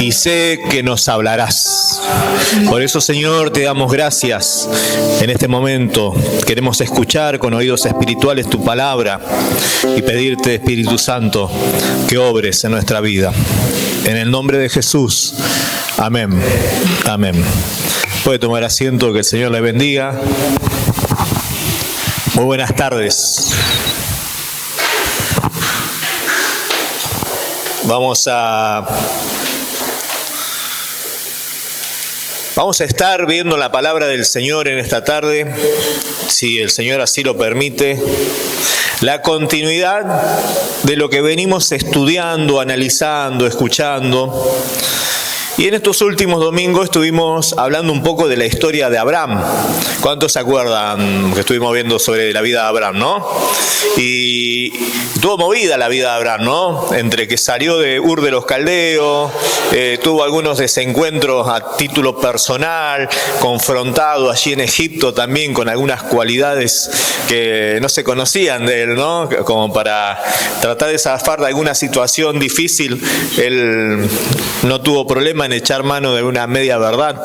y sé que nos hablarás. Por eso, Señor, te damos gracias en este momento. Queremos escuchar con oídos espirituales tu palabra y pedirte, Espíritu Santo, que obres en nuestra vida. En el nombre de Jesús. Amén. Amén. Puede tomar asiento, que el Señor le bendiga. Muy buenas tardes. Vamos a estar viendo la palabra del Señor en esta tarde, si el Señor así lo permite. La continuidad de lo que venimos estudiando, analizando, escuchando. Y en estos últimos domingos estuvimos hablando un poco de la historia de Abraham. ¿Cuántos se acuerdan que estuvimos viendo sobre la vida de Abraham, no? Y tuvo movida la vida de Abraham, ¿no? Entre que salió de Ur de los Caldeos, tuvo algunos desencuentros a título personal, confrontado allí en Egipto también con algunas cualidades que no se conocían de él, ¿no? Como para tratar de zafar de alguna situación difícil, él no tuvo problema en echar mano de una media verdad.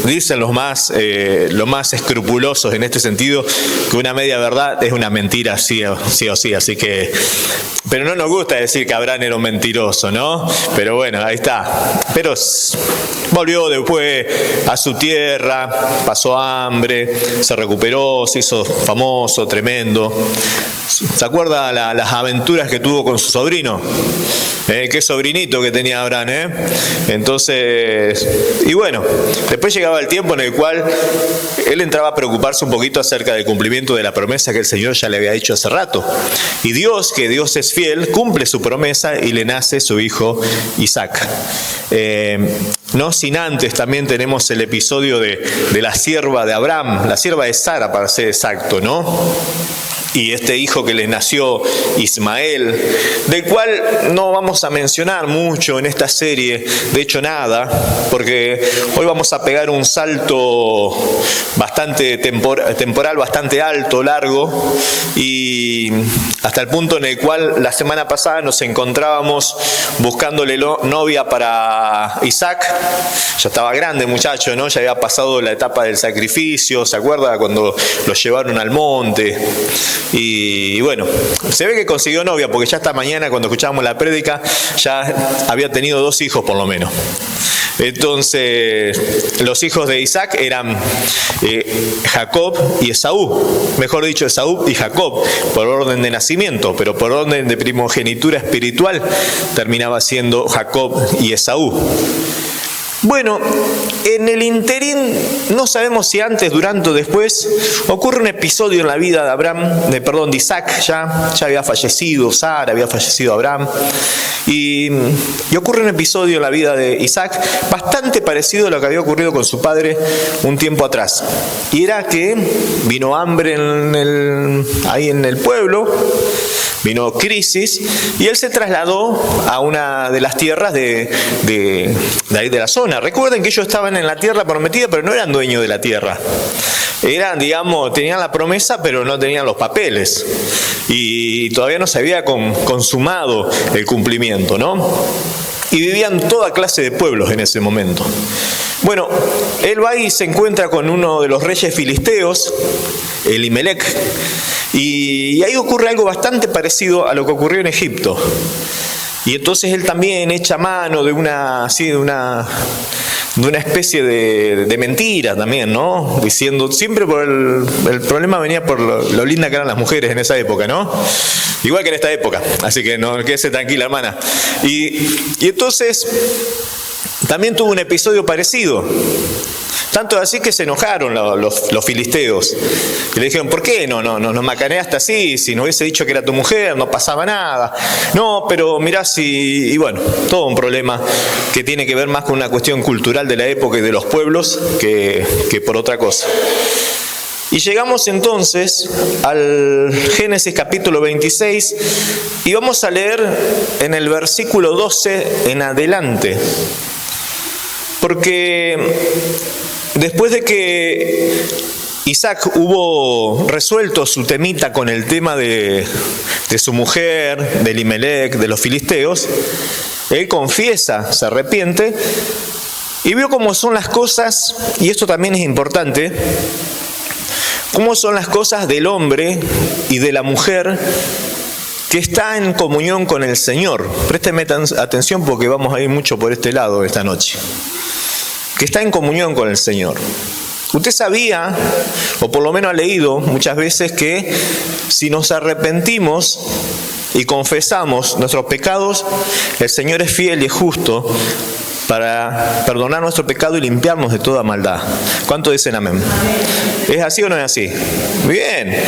Dicen los más escrupulosos en este sentido que una media verdad es una mentira sí o sí, así que, pero no nos gusta decir que Abraham era un mentiroso, ¿no? Pero bueno, ahí está. Pero volvió después a su tierra, pasó hambre, se recuperó, se hizo famoso, tremendo. ¿Se acuerda las aventuras que tuvo con su sobrino? Qué sobrinito que tenía Abraham, Entonces, y bueno, después llegaba el tiempo en el cual él entraba a preocuparse un poquito acerca del cumplimiento de la promesa que el Señor ya le había dicho hace rato. Y Dios, que Dios es fiel, cumple su promesa y le nace su hijo Isaac. No sin antes también tenemos el episodio de la sierva de Abraham, la sierva de Sara para ser exacto, ¿no? Y este hijo que le nació, Ismael, del cual no vamos a mencionar mucho en esta serie, de hecho nada, porque hoy vamos a pegar un salto bastante temporal, bastante alto, largo, y hasta el punto en el cual la semana pasada nos encontrábamos buscándole novia para Isaac. Ya estaba grande el muchacho, ¿no? Ya había pasado la etapa del sacrificio, ¿se acuerda? Cuando lo llevaron al monte. Y bueno, se ve que consiguió novia, porque ya esta mañana cuando escuchábamos la prédica ya había tenido 2 hijos por lo menos. Entonces, los hijos de Isaac eran Jacob y Esaú, mejor dicho Esaú y Jacob, por orden de nacimiento, pero por orden de primogenitura espiritual terminaba siendo Jacob y Esaú. Bueno, en el interín, no sabemos si antes, durante o después, ocurre un episodio en la vida de Isaac, ya había fallecido Sara, había fallecido Abraham, y ocurre un episodio en la vida de Isaac bastante parecido a lo que había ocurrido con su padre un tiempo atrás. Y era que vino hambre ahí en el pueblo, vino crisis, y él se trasladó a una de las tierras de ahí de la zona. Recuerden que ellos estaban en la tierra prometida, pero no eran dueños de la tierra. Eran, tenían la promesa, pero no tenían los papeles. Y todavía no se había consumado el cumplimiento, ¿no? Y vivían toda clase de pueblos en ese momento. Bueno, él va y se encuentra con uno de los reyes filisteos, Elimelec, y ahí ocurre algo bastante parecido a lo que ocurrió en Egipto. Y entonces él también echa mano de una especie de mentira también, ¿no? Diciendo, siempre por el problema venía por lo linda que eran las mujeres en esa época, ¿no? Igual que en esta época, así que no quédese tranquila, hermana. Y entonces también tuvo un episodio parecido. Tanto así que se enojaron los filisteos. Y le dijeron, ¿por qué no nos macaneaste así? Si no hubiese dicho que era tu mujer, no pasaba nada. No, pero mirá y bueno, todo un problema que tiene que ver más con una cuestión cultural de la época y de los pueblos que por otra cosa. Y llegamos entonces al Génesis capítulo 26 y vamos a leer en el versículo 12 en adelante. Porque después de que Isaac hubo resuelto su temita con el tema de su mujer, de Elimelec, de los filisteos, Él confiesa, se arrepiente y vio cómo son las cosas, y esto también es importante, cómo son las cosas del hombre y de la mujer que está en comunión con el Señor. Présteme atención porque vamos a ir mucho por este lado esta noche. Que está en comunión con el Señor. Usted sabía, o por lo menos ha leído muchas veces, que si nos arrepentimos y confesamos nuestros pecados, el Señor es fiel y es justo para perdonar nuestro pecado y limpiarnos de toda maldad. ¿Cuánto dicen amén? ¿Es así o no es así? Bien.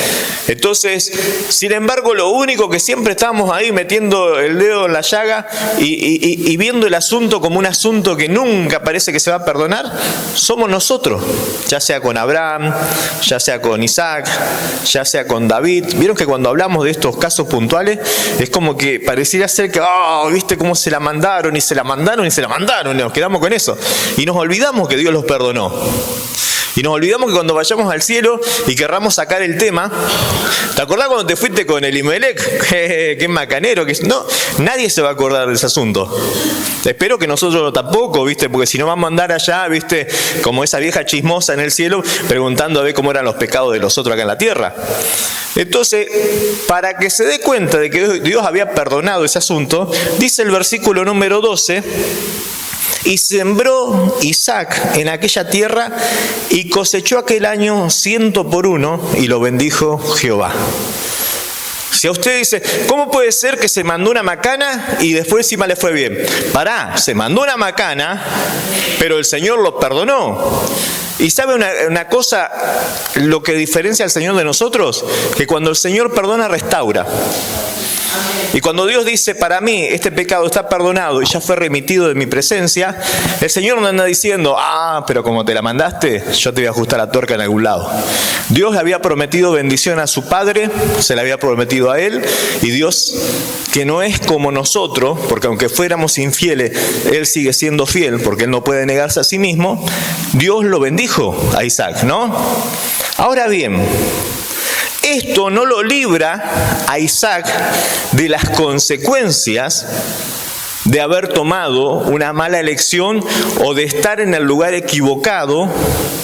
Entonces, sin embargo, lo único que siempre estamos ahí metiendo el dedo en la llaga y viendo el asunto como un asunto que nunca parece que se va a perdonar, somos nosotros. Ya sea con Abraham, ya sea con Isaac, ya sea con David. Vieron que cuando hablamos de estos casos puntuales, es como que pareciera ser que, ¿viste cómo se la mandaron? Y se la mandaron y se la mandaron. Y nos quedamos con eso. Y nos olvidamos que Dios los perdonó. Y nos olvidamos que cuando vayamos al cielo y querramos sacar el tema, ¿te acordás cuando te fuiste con Elimelec? Qué macanero. No, nadie se va a acordar de ese asunto. Espero que nosotros tampoco, ¿viste? Porque si no vamos a andar allá, ¿viste? Como esa vieja chismosa en el cielo, preguntando a ver cómo eran los pecados de los otros acá en la tierra. Entonces, para que se dé cuenta de que Dios había perdonado ese asunto, dice el versículo número 12... Y sembró Isaac en aquella tierra y cosechó aquel año 100 por 1 y lo bendijo Jehová. Si a usted dice, ¿cómo puede ser que se mandó una macana y después encima le fue bien? Pará, se mandó una macana, pero el Señor lo perdonó. Y ¿sabe una cosa, lo que diferencia al Señor de nosotros? Que cuando el Señor perdona, restaura. Y cuando Dios dice, para mí, este pecado está perdonado y ya fue remitido de mi presencia, el Señor no anda diciendo, pero como te la mandaste, yo te voy a ajustar la tuerca en algún lado. Dios le había prometido bendición a su padre, se le había prometido a él, y Dios, que no es como nosotros, porque aunque fuéramos infieles, Él sigue siendo fiel, porque Él no puede negarse a sí mismo, Dios lo bendijo a Isaac, ¿no? Ahora bien, esto no lo libra a Isaac de las consecuencias de haber tomado una mala elección o de estar en el lugar equivocado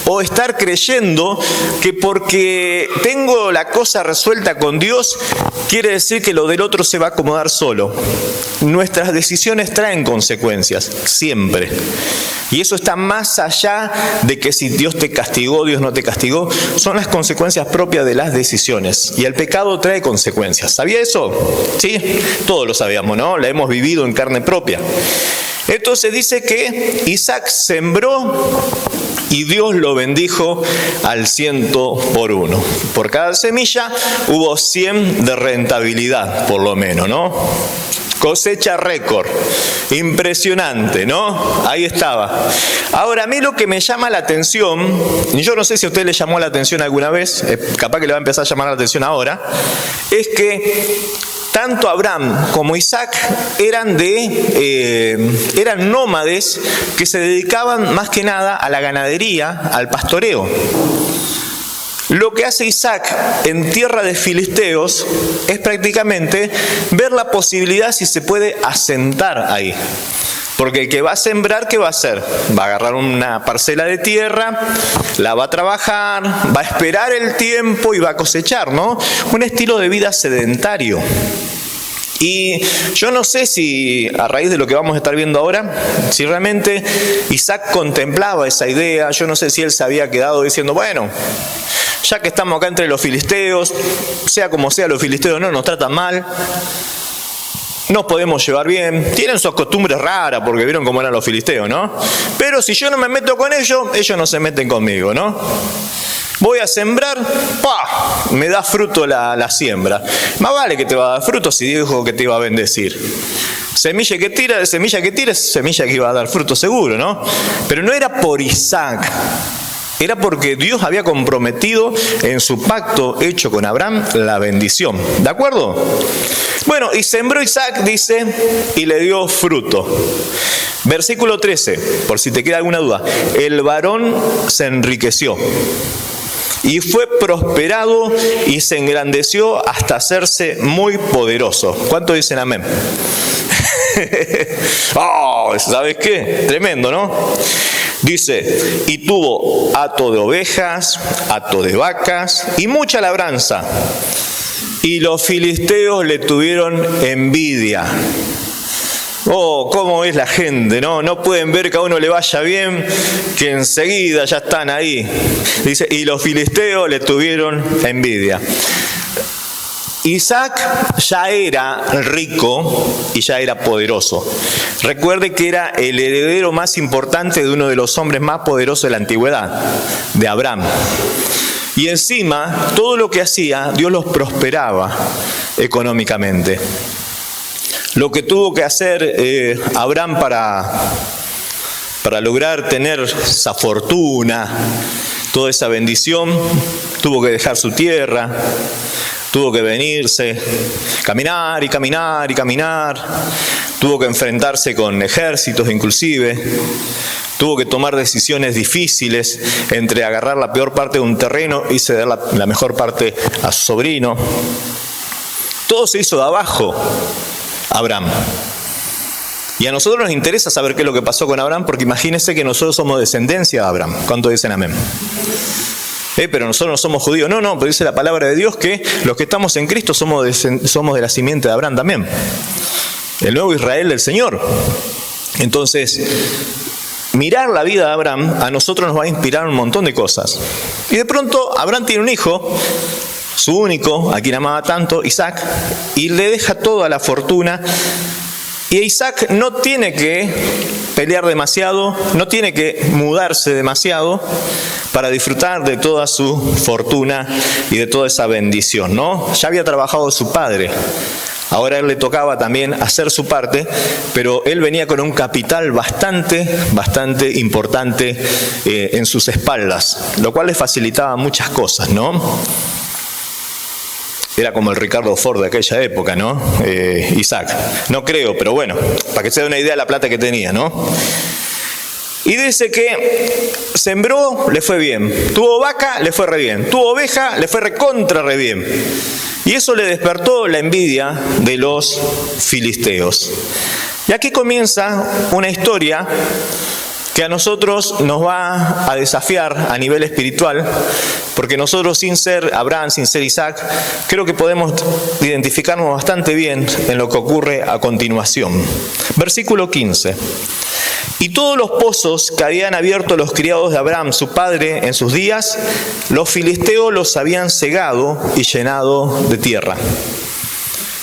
o estar creyendo que porque tengo la cosa resuelta con Dios quiere decir que lo del otro se va a acomodar solo. Nuestras decisiones traen consecuencias, siempre. Y eso está más allá de que si Dios te castigó, Dios no te castigó. Son las consecuencias propias de las decisiones. Y el pecado trae consecuencias. ¿Sabía eso? Sí, todos lo sabíamos, ¿no? La hemos vivido en carne propia. Entonces dice que Isaac sembró y Dios lo bendijo al 100 por 1. Por cada semilla hubo 100 de rentabilidad, por lo menos, ¿no? Cosecha récord, impresionante, ¿no? Ahí estaba. Ahora, a mí lo que me llama la atención, y yo no sé si a usted le llamó la atención alguna vez, capaz que le va a empezar a llamar la atención ahora, es que tanto Abraham como Isaac eran nómades que se dedicaban más que nada a la ganadería, al pastoreo. Lo que hace Isaac en tierra de filisteos es prácticamente ver la posibilidad si se puede asentar ahí. Porque el que va a sembrar, ¿qué va a hacer? Va a agarrar una parcela de tierra, la va a trabajar, va a esperar el tiempo y va a cosechar, ¿no? Un estilo de vida sedentario. Y yo no sé si, a raíz de lo que vamos a estar viendo ahora, si realmente Isaac contemplaba esa idea. Yo no sé si él se había quedado diciendo, bueno, ya que estamos acá entre los filisteos, sea como sea, los filisteos no nos tratan mal, nos podemos llevar bien, tienen sus costumbres raras, porque vieron cómo eran los filisteos, ¿no? Pero si yo no me meto con ellos, ellos no se meten conmigo, ¿no? Voy a sembrar, ¡pah! Me da fruto la siembra. Más vale que te va a dar fruto si dijo que te iba a bendecir. Semilla que tira, semilla que iba a dar fruto seguro, ¿no? Pero no era por Isaac. Era porque Dios había comprometido en su pacto hecho con Abraham la bendición. ¿De acuerdo? Bueno, y sembró Isaac, dice, y le dio fruto. Versículo 13, por si te queda alguna duda. El varón se enriqueció y fue prosperado y se engrandeció hasta hacerse muy poderoso. ¿Cuántos dicen amén? Oh, ¿sabes qué? Tremendo, ¿no? Dice, y tuvo hato de ovejas, hato de vacas y mucha labranza. Y los filisteos le tuvieron envidia. Oh, cómo es la gente, ¿no? No pueden ver que a uno le vaya bien, que enseguida ya están ahí. Dice, y los filisteos le tuvieron envidia. Isaac ya era rico y ya era poderoso. Recuerde que era el heredero más importante de uno de los hombres más poderosos de la antigüedad, de Abraham. Y encima, todo lo que hacía, Dios los prosperaba económicamente. Lo que tuvo que hacer Abraham para lograr tener esa fortuna, toda esa bendición, tuvo que dejar su tierra, tuvo que venirse, caminar y caminar y caminar, tuvo que enfrentarse con ejércitos inclusive, tuvo que tomar decisiones difíciles entre agarrar la peor parte de un terreno y ceder la mejor parte a su sobrino. Todo se hizo de abajo, Abraham. Y a nosotros nos interesa saber qué es lo que pasó con Abraham, porque imagínense que nosotros somos descendencia de Abraham. ¿Cuántos dicen amén? Pero nosotros no somos judíos. No, pero dice la palabra de Dios que los que estamos en Cristo somos de la simiente de Abraham también. El nuevo Israel del Señor. Entonces, mirar la vida de Abraham a nosotros nos va a inspirar un montón de cosas. Y de pronto Abraham tiene un hijo, su único, a quien amaba tanto, Isaac, y le deja toda la fortuna. Y Isaac no tiene que pelear demasiado, no tiene que mudarse demasiado para disfrutar de toda su fortuna y de toda esa bendición, ¿no? Ya había trabajado su padre, ahora a él le tocaba también hacer su parte, pero él venía con un capital bastante importante en sus espaldas, lo cual le facilitaba muchas cosas, ¿no? Era como el Ricardo Ford de aquella época, ¿no? Isaac. No creo, pero bueno, para que se dé una idea de la plata que tenía, ¿no? Y dice que sembró, le fue bien. Tuvo vaca, le fue re bien. Tuvo oveja, le fue recontra re bien. Y eso le despertó la envidia de los filisteos. Y aquí comienza una historia que a nosotros nos va a desafiar a nivel espiritual, porque nosotros sin ser Abraham, sin ser Isaac, creo que podemos identificarnos bastante bien en lo que ocurre a continuación. Versículo 15. Y todos los pozos que habían abierto los criados de Abraham, su padre, en sus días, los filisteos los habían cegado y llenado de tierra.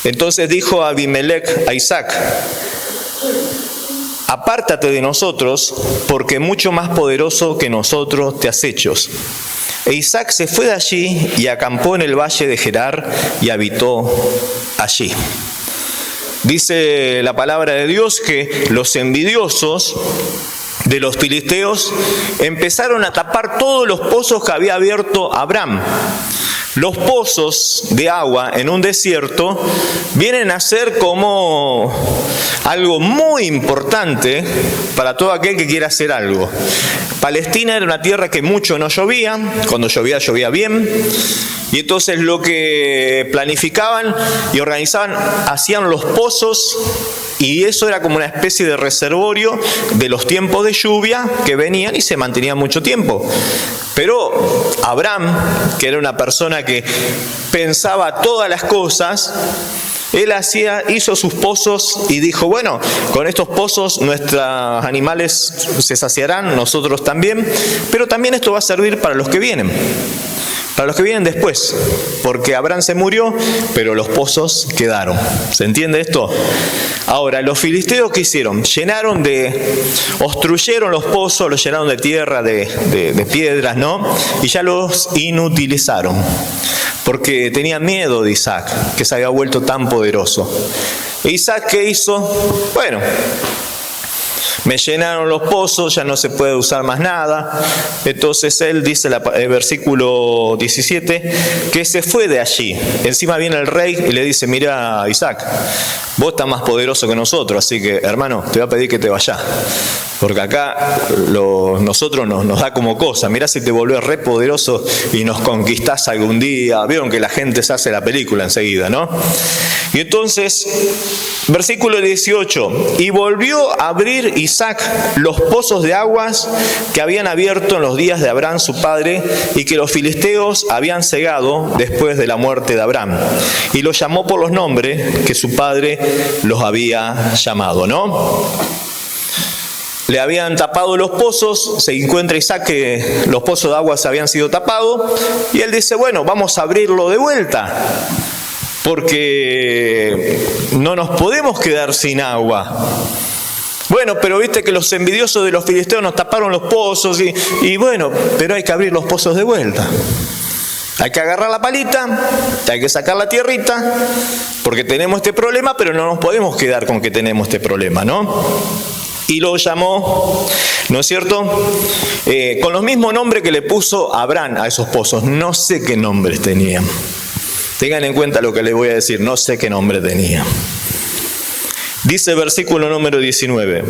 Entonces dijo Abimelech a Isaac: apártate de nosotros, porque mucho más poderoso que nosotros te has hecho. E Isaac se fue de allí y acampó en el valle de Gerar y habitó allí. Dice la palabra de Dios que los envidiosos de los filisteos empezaron a tapar todos los pozos que había abierto Abraham. Los pozos de agua en un desierto vienen a ser como algo muy importante para todo aquel que quiera hacer algo. Palestina era una tierra que mucho no llovía, cuando llovía, llovía bien, y entonces lo que planificaban y organizaban, hacían los pozos, y eso era como una especie de reservorio de los tiempos de lluvia que venían y se mantenían mucho tiempo. Pero Abraham, que era una persona que pensaba todas las cosas, él hizo sus pozos y dijo, bueno, con estos pozos nuestros animales se saciarán, nosotros también, pero también esto va a servir para los que vienen. Para los que vienen después, porque Abraham se murió, pero los pozos quedaron. ¿Se entiende esto? Ahora, los filisteos, ¿qué hicieron? Obstruyeron los pozos, los llenaron de tierra, de piedras, ¿no? Y ya los inutilizaron, porque tenían miedo de Isaac, que se había vuelto tan poderoso. ¿E Isaac qué hizo? Bueno, Me llenaron los pozos, ya no se puede usar más nada. Entonces él dice, el versículo 17, que se fue de allí. Encima viene el rey y le dice, mira Isaac, vos estás más poderoso que nosotros, así que hermano, te voy a pedir que te vayas. Porque acá nosotros nos da como cosa. Mirá si te volvés re poderoso y nos conquistás algún día. Vieron que la gente se hace la película enseguida, ¿no? Y entonces, versículo 18. Y volvió a abrir Isaac los pozos de aguas que habían abierto en los días de Abraham su padre y que los filisteos habían cegado después de la muerte de Abraham. Y los llamó por los nombres que su padre los había llamado, ¿no? Le habían tapado los pozos, se encuentra Isaac que los pozos de agua se habían sido tapados, y él dice, bueno, vamos a abrirlo de vuelta, porque no nos podemos quedar sin agua. Bueno, pero viste que los envidiosos de los filisteos nos taparon los pozos, y bueno, pero hay que abrir los pozos de vuelta. Hay que agarrar la palita, hay que sacar la tierrita, porque tenemos este problema, pero no nos podemos quedar con que tenemos este problema, ¿no? Y lo llamó, ¿no es cierto? Con los mismos nombres que le puso Abraham a esos pozos. No sé qué nombres tenían. Tengan en cuenta lo que les voy a decir, no sé qué nombre tenían. Dice el versículo número 19.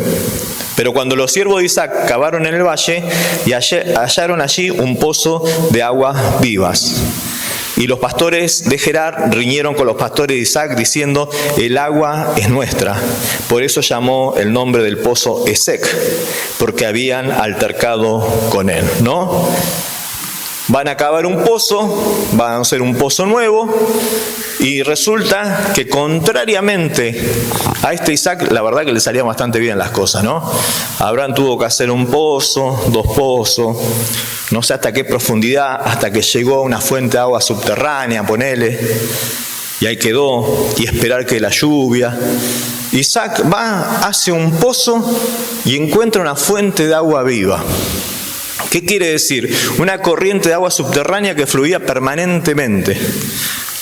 Pero cuando los siervos de Isaac cavaron en el valle y hallaron allí un pozo de aguas vivas. Y los pastores de Gerar riñeron con los pastores de Isaac diciendo, el agua es nuestra. Por eso llamó el nombre del pozo Esek, porque habían altercado con él, ¿no? Van a cavar un pozo, van a hacer un pozo nuevo, y resulta que contrariamente a este Isaac, la verdad que le salían bastante bien las cosas, ¿no? Abraham tuvo que hacer un pozo, 2 pozos, no sé hasta qué profundidad, hasta que llegó a una fuente de agua subterránea, ponele, y ahí quedó, y esperar que la lluvia. Isaac va, hace un pozo y encuentra una fuente de agua viva. ¿Qué quiere decir? Una corriente de agua subterránea que fluía permanentemente.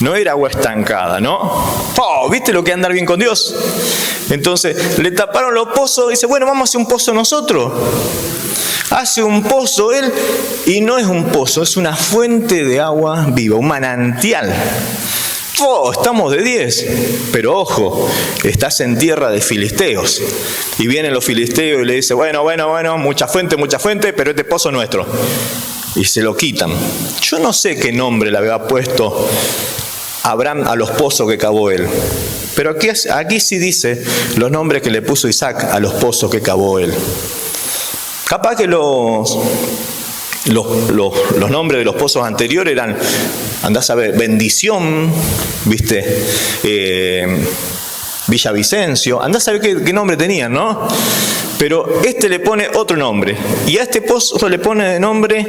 No era agua estancada, ¿no? ¡Oh! ¿Viste lo que es andar bien con Dios? Entonces, le taparon los pozos y dice, bueno, vamos a hacer un pozo nosotros. Hace un pozo él, y no es un pozo, es una fuente de agua viva, un manantial. ¡Oh! Estamos de 10. Pero ojo, estás en tierra de filisteos. Y vienen los filisteos y le dicen, bueno, mucha fuente, pero este pozo es nuestro. Y se lo quitan. Yo no sé qué nombre le había puesto Abraham a los pozos que cavó él. Pero aquí sí dice los nombres que le puso Isaac a los pozos que cavó él. Capaz que los nombres de los pozos anteriores eran, andás a ver, Bendición, ¿viste? Villavicencio, andás a ver qué nombre tenían, ¿no? Pero este le pone otro nombre, y a este pozo le pone de nombre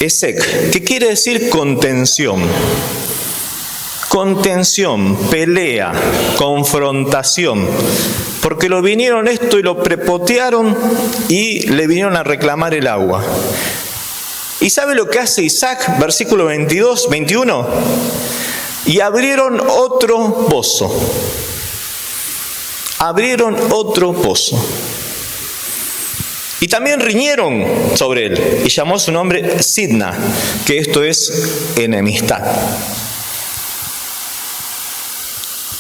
Esek, que quiere decir contención. Contención, pelea, confrontación. Porque lo vinieron esto y lo prepotearon y le vinieron a reclamar el agua. ¿Y sabe lo que hace Isaac? Versículo 21. Y abrieron otro pozo. Abrieron otro pozo. Y también riñeron sobre él. Y llamó su nombre Sidna, que esto es enemistad.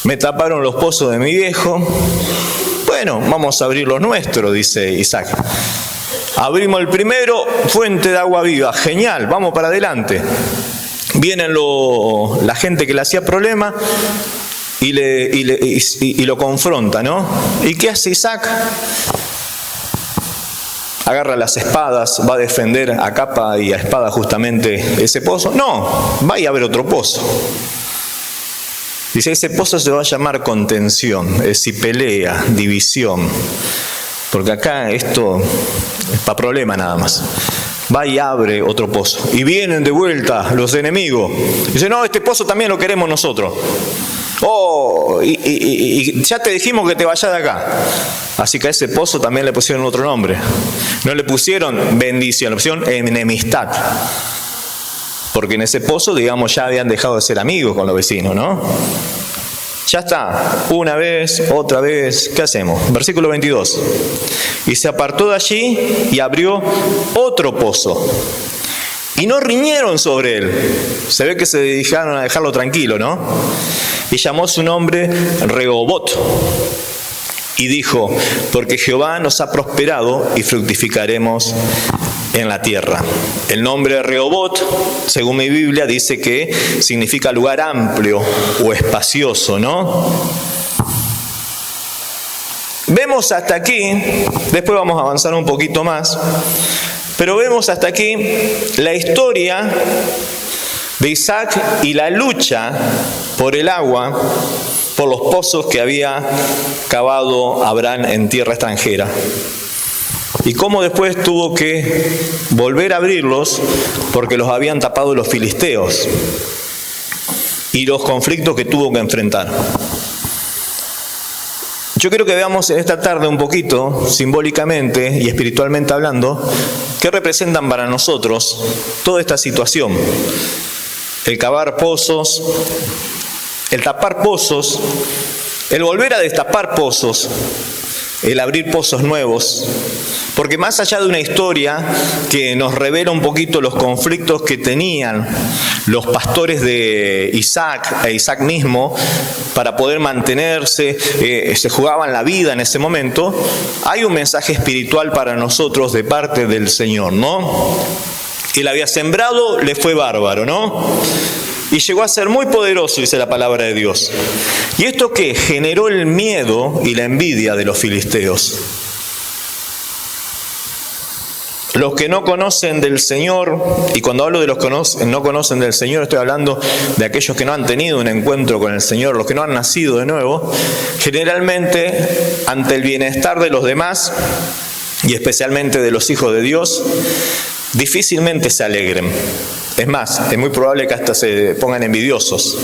Me taparon los pozos de mi viejo. Bueno, vamos a abrir los nuestros, dice Isaac. Abrimos el primero, fuente de agua viva. Genial, vamos para adelante. Vienen la gente que le hacía problema y lo confronta, ¿no? ¿Y qué hace Isaac? Agarra las espadas, va a defender a capa y a espada justamente ese pozo. No, va y abre otro pozo. Dice, ese pozo se va a llamar contención, es decir, pelea, división. Porque acá esto es para problema nada más. Va y abre otro pozo. Y vienen de vuelta los enemigos. Dice, no, este pozo también lo queremos nosotros. Oh, y ya te dijimos que te vayas de acá. Así que a ese pozo también le pusieron otro nombre. No le pusieron bendición, le pusieron enemistad. Porque en ese pozo, digamos, ya habían dejado de ser amigos con los vecinos, ¿no? Ya está, una vez, otra vez, ¿qué hacemos? Versículo 22. Y se apartó de allí y abrió otro pozo. Y no riñeron sobre él. Se ve que se dedicaron a dejarlo tranquilo, ¿no? Y llamó su nombre Rehobot. Y dijo, porque Jehová nos ha prosperado y fructificaremos en la tierra. El nombre Rehobot, según mi Biblia, dice que significa lugar amplio o espacioso, ¿no? Vemos hasta aquí, después vamos a avanzar un poquito más, pero vemos hasta aquí la historia de Isaac y la lucha por el agua, por los pozos que había cavado Abraham en tierra extranjera. Y cómo después tuvo que volver a abrirlos porque los habían tapado los filisteos. Y los conflictos que tuvo que enfrentar. Yo quiero que veamos en esta tarde un poquito, simbólicamente y espiritualmente hablando, qué representan para nosotros toda esta situación. El cavar pozos, el tapar pozos, el volver a destapar pozos, el abrir pozos nuevos. Porque más allá de una historia que nos revela un poquito los conflictos que tenían los pastores de Isaac e Isaac mismo para poder mantenerse, se jugaban la vida en ese momento, hay un mensaje espiritual para nosotros de parte del Señor, ¿no? Él había sembrado, le fue bárbaro, ¿no? Y llegó a ser muy poderoso, dice la palabra de Dios. ¿Y esto qué? Generó el miedo y la envidia de los filisteos. Los que no conocen del Señor, y cuando hablo de los que no conocen del Señor, estoy hablando de aquellos que no han tenido un encuentro con el Señor, los que no han nacido de nuevo, generalmente ante el bienestar de los demás, y especialmente de los hijos de Dios, difícilmente se alegren. Es más, es muy probable que hasta se pongan envidiosos.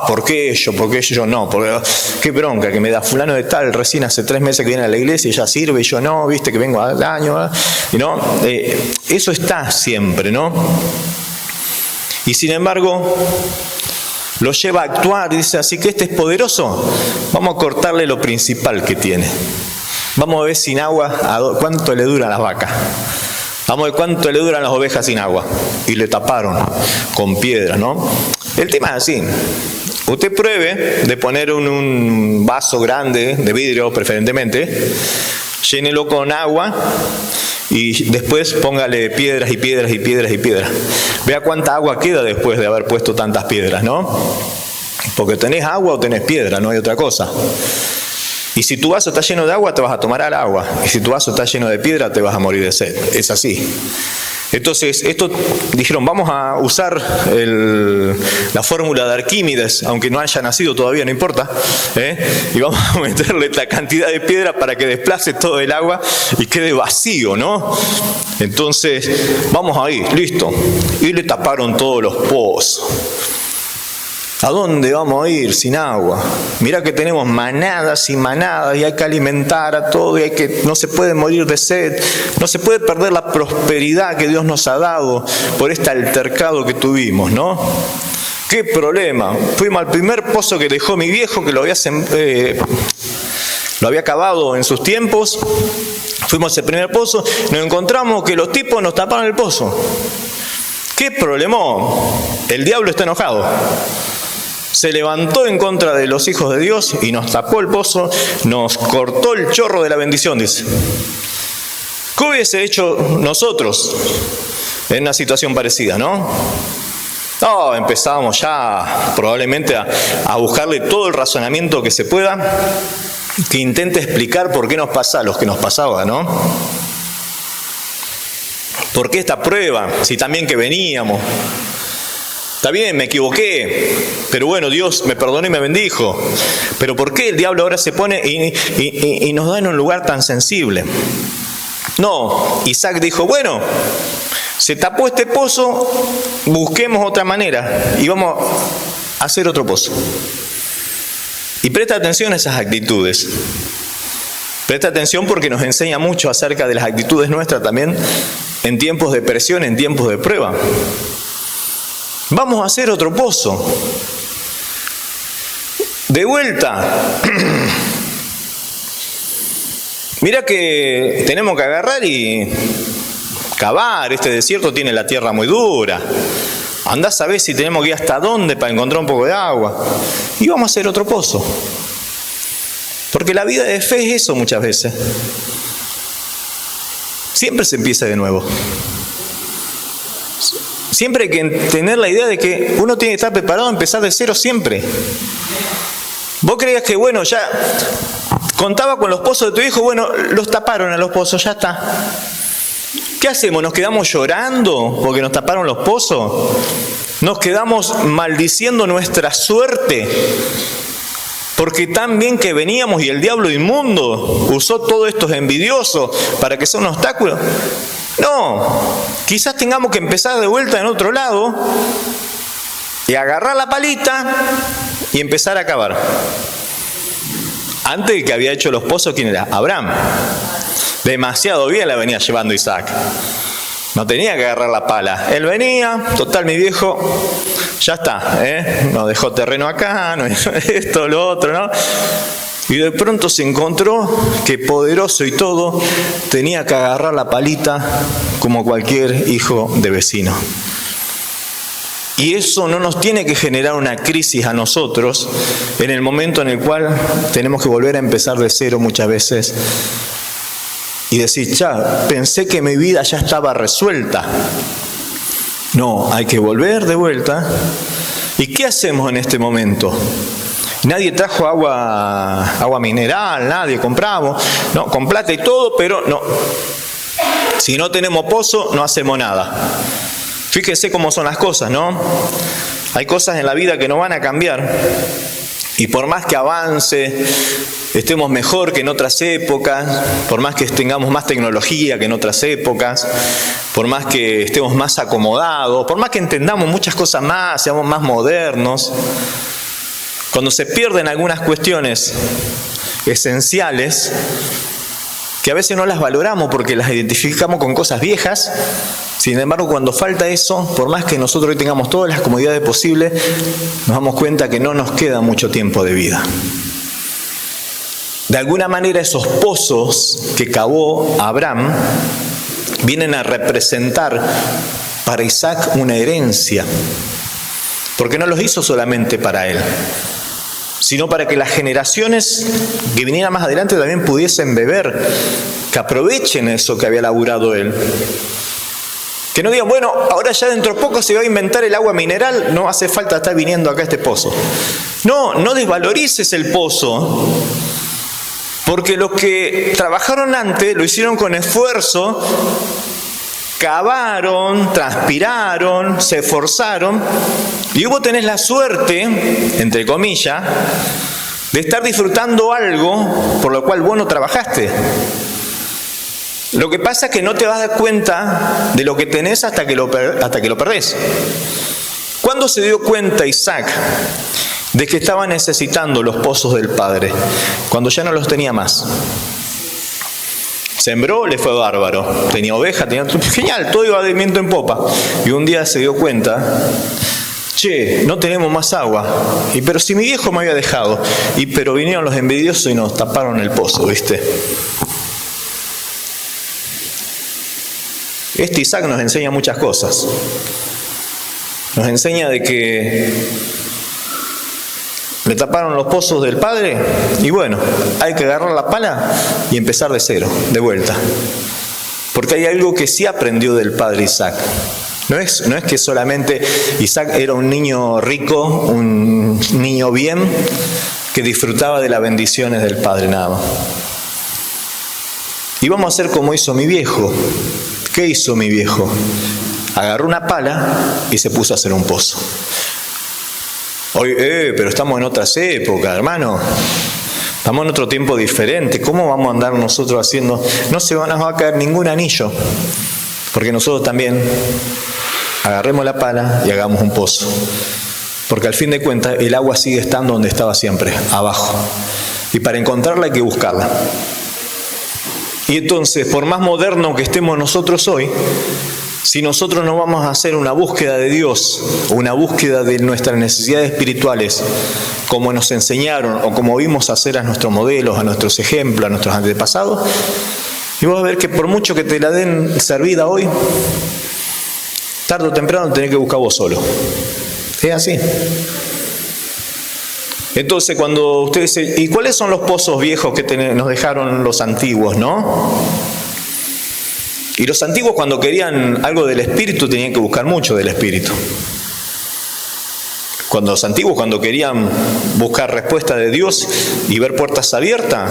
¿Por qué yo? ¿Por qué yo no? Porque, qué bronca que me da fulano de tal, recién hace 3 meses que viene a la iglesia y ya sirve y yo no, viste que vengo al año, y no, eso está siempre, ¿no? Y sin embargo, lo lleva a actuar, dice, así que este es poderoso, vamos a cortarle lo principal que tiene. Vamos a ver sin agua, ¿cuánto le dura a las vacas? Vamos a ver cuánto le duran las ovejas sin agua. Y le taparon con piedras, ¿no? El tema es así. Usted pruebe de poner un vaso grande, de vidrio preferentemente, llénelo con agua y después póngale piedras y piedras y piedras y piedras. Vea cuánta agua queda después de haber puesto tantas piedras, ¿no? Porque tenés agua o tenés piedra, no hay otra cosa. Y si tu vaso está lleno de agua, te vas a tomar al agua. Y si tu vaso está lleno de piedra, te vas a morir de sed. Es así. Entonces, esto dijeron, vamos a usar la fórmula de Arquímedes, aunque no haya nacido todavía, no importa, y vamos a meterle esta cantidad de piedra para que desplace todo el agua y quede vacío, ¿no? Entonces, vamos a ir, listo. Y le taparon todos los pozos. ¿A dónde vamos a ir sin agua? Mirá que tenemos manadas y manadas y hay que alimentar a todo y no se puede morir de sed, no se puede perder la prosperidad que Dios nos ha dado por este altercado que tuvimos, ¿no? ¿Qué problema? Fuimos al primer pozo que dejó mi viejo, que lo había cavado en sus tiempos, fuimos al primer pozo, nos encontramos que los tipos nos taparon el pozo. ¿Qué problemón? El diablo está enojado. Se levantó en contra de los hijos de Dios y nos tapó el pozo, nos cortó el chorro de la bendición, dice. ¿Qué hubiese hecho nosotros en una situación parecida, no? Empezábamos ya probablemente a buscarle todo el razonamiento que se pueda, que intente explicar por qué nos pasa lo que nos pasaba, ¿no? ¿Por qué esta prueba? Si también que veníamos. Está bien, me equivoqué, pero bueno, Dios me perdonó y me bendijo. Pero ¿por qué el diablo ahora se pone y nos da en un lugar tan sensible? No, Isaac dijo, bueno, se tapó este pozo, busquemos otra manera y vamos a hacer otro pozo. Y presta atención a esas actitudes. Presta atención porque nos enseña mucho acerca de las actitudes nuestras también en tiempos de presión, en tiempos de prueba. Vamos a hacer otro pozo. De vuelta. Mira que tenemos que agarrar y cavar. Este desierto tiene la tierra muy dura. Andá a saber si tenemos que ir hasta dónde para encontrar un poco de agua. Y vamos a hacer otro pozo. Porque la vida de fe es eso muchas veces. Siempre se empieza de nuevo. Siempre hay que tener la idea de que uno tiene que estar preparado a empezar de cero siempre. Vos creías que, bueno, ya contaba con los pozos de tu hijo, bueno, los taparon a los pozos, ya está. ¿Qué hacemos? ¿Nos quedamos llorando porque nos taparon los pozos? ¿Nos quedamos maldiciendo nuestra suerte? Porque tan bien que veníamos y el diablo inmundo usó todos estos envidiosos para que sea un obstáculo. No, quizás tengamos que empezar de vuelta en otro lado y agarrar la palita y empezar a cavar. Antes el que había hecho los pozos, ¿quién era? Abraham. Demasiado bien la venía llevando Isaac. No tenía que agarrar la pala. Él venía, total, mi viejo, ya está, nos dejó terreno acá, no hizo esto, lo otro, ¿no? Y de pronto se encontró que poderoso y todo, tenía que agarrar la palita como cualquier hijo de vecino. Y eso no nos tiene que generar una crisis a nosotros en el momento en el cual tenemos que volver a empezar de cero muchas veces y decir, ya, pensé que mi vida ya estaba resuelta. No, hay que volver de vuelta. ¿Y qué hacemos en este momento? Nadie trajo agua mineral, nadie compramos, no, con plata y todo, pero no. Si no tenemos pozo, no hacemos nada. Fíjese cómo son las cosas, ¿no? Hay cosas en la vida que no van a cambiar. Y por más que avance, estemos mejor que en otras épocas, por más que tengamos más tecnología que en otras épocas, por más que estemos más acomodados, por más que entendamos muchas cosas más, seamos más modernos, cuando se pierden algunas cuestiones esenciales, que a veces no las valoramos porque las identificamos con cosas viejas, sin embargo, cuando falta eso, por más que nosotros hoy tengamos todas las comodidades posibles, nos damos cuenta que no nos queda mucho tiempo de vida. De alguna manera, esos pozos que cavó Abraham vienen a representar para Isaac una herencia, porque no los hizo solamente para él, sino para que las generaciones que vinieran más adelante también pudiesen beber, que aprovechen eso que había laburado él. Que no digan, bueno, ahora ya dentro de poco se va a inventar el agua mineral, no hace falta estar viniendo acá a este pozo. No, no desvalorices el pozo, porque los que trabajaron antes lo hicieron con esfuerzo, cavaron, transpiraron, se esforzaron, y vos tenés la suerte, entre comillas, de estar disfrutando algo por lo cual vos no trabajaste. Lo que pasa es que no te vas a dar cuenta de lo que tenés hasta que lo perdés. ¿Cuándo se dio cuenta Isaac de que estaba necesitando los pozos del padre? Cuando ya no los tenía más. Sembró, le fue bárbaro. Tenía oveja, tenía genial, todo iba de viento en popa. Y un día se dio cuenta, che, no tenemos más agua. Pero si mi viejo me había dejado. Pero vinieron los envidiosos y nos taparon el pozo, ¿viste? Este Isaac nos enseña muchas cosas. Nos enseña de que le taparon los pozos del padre y bueno, hay que agarrar la pala y empezar de cero, de vuelta. Porque hay algo que sí aprendió del padre Isaac. No es que solamente Isaac era un niño rico, un niño bien, que disfrutaba de las bendiciones del padre, nada más. Y vamos a hacer como hizo mi viejo. ¿Qué hizo mi viejo? Agarró una pala y se puso a hacer un pozo. Hoy, pero estamos en otras épocas, hermano. Estamos en otro tiempo diferente. ¿Cómo vamos a andar nosotros haciendo? No se nos va a caer ningún anillo. Porque nosotros también agarremos la pala y hagamos un pozo. Porque al fin de cuentas el agua sigue estando donde estaba siempre, abajo. Y para encontrarla hay que buscarla. Y entonces, por más moderno que estemos nosotros hoy, si nosotros no vamos a hacer una búsqueda de Dios, una búsqueda de nuestras necesidades espirituales, como nos enseñaron o como vimos hacer a nuestros modelos, a nuestros ejemplos, a nuestros antepasados, y vas a ver que por mucho que te la den servida hoy, tarde o temprano tenés que buscar vos solo. Es así. Entonces cuando usted dice, ¿y cuáles son los pozos viejos que nos dejaron los antiguos, no? Y los antiguos cuando querían algo del Espíritu tenían que buscar mucho del Espíritu. Los antiguos cuando querían buscar respuesta de Dios y ver puertas abiertas,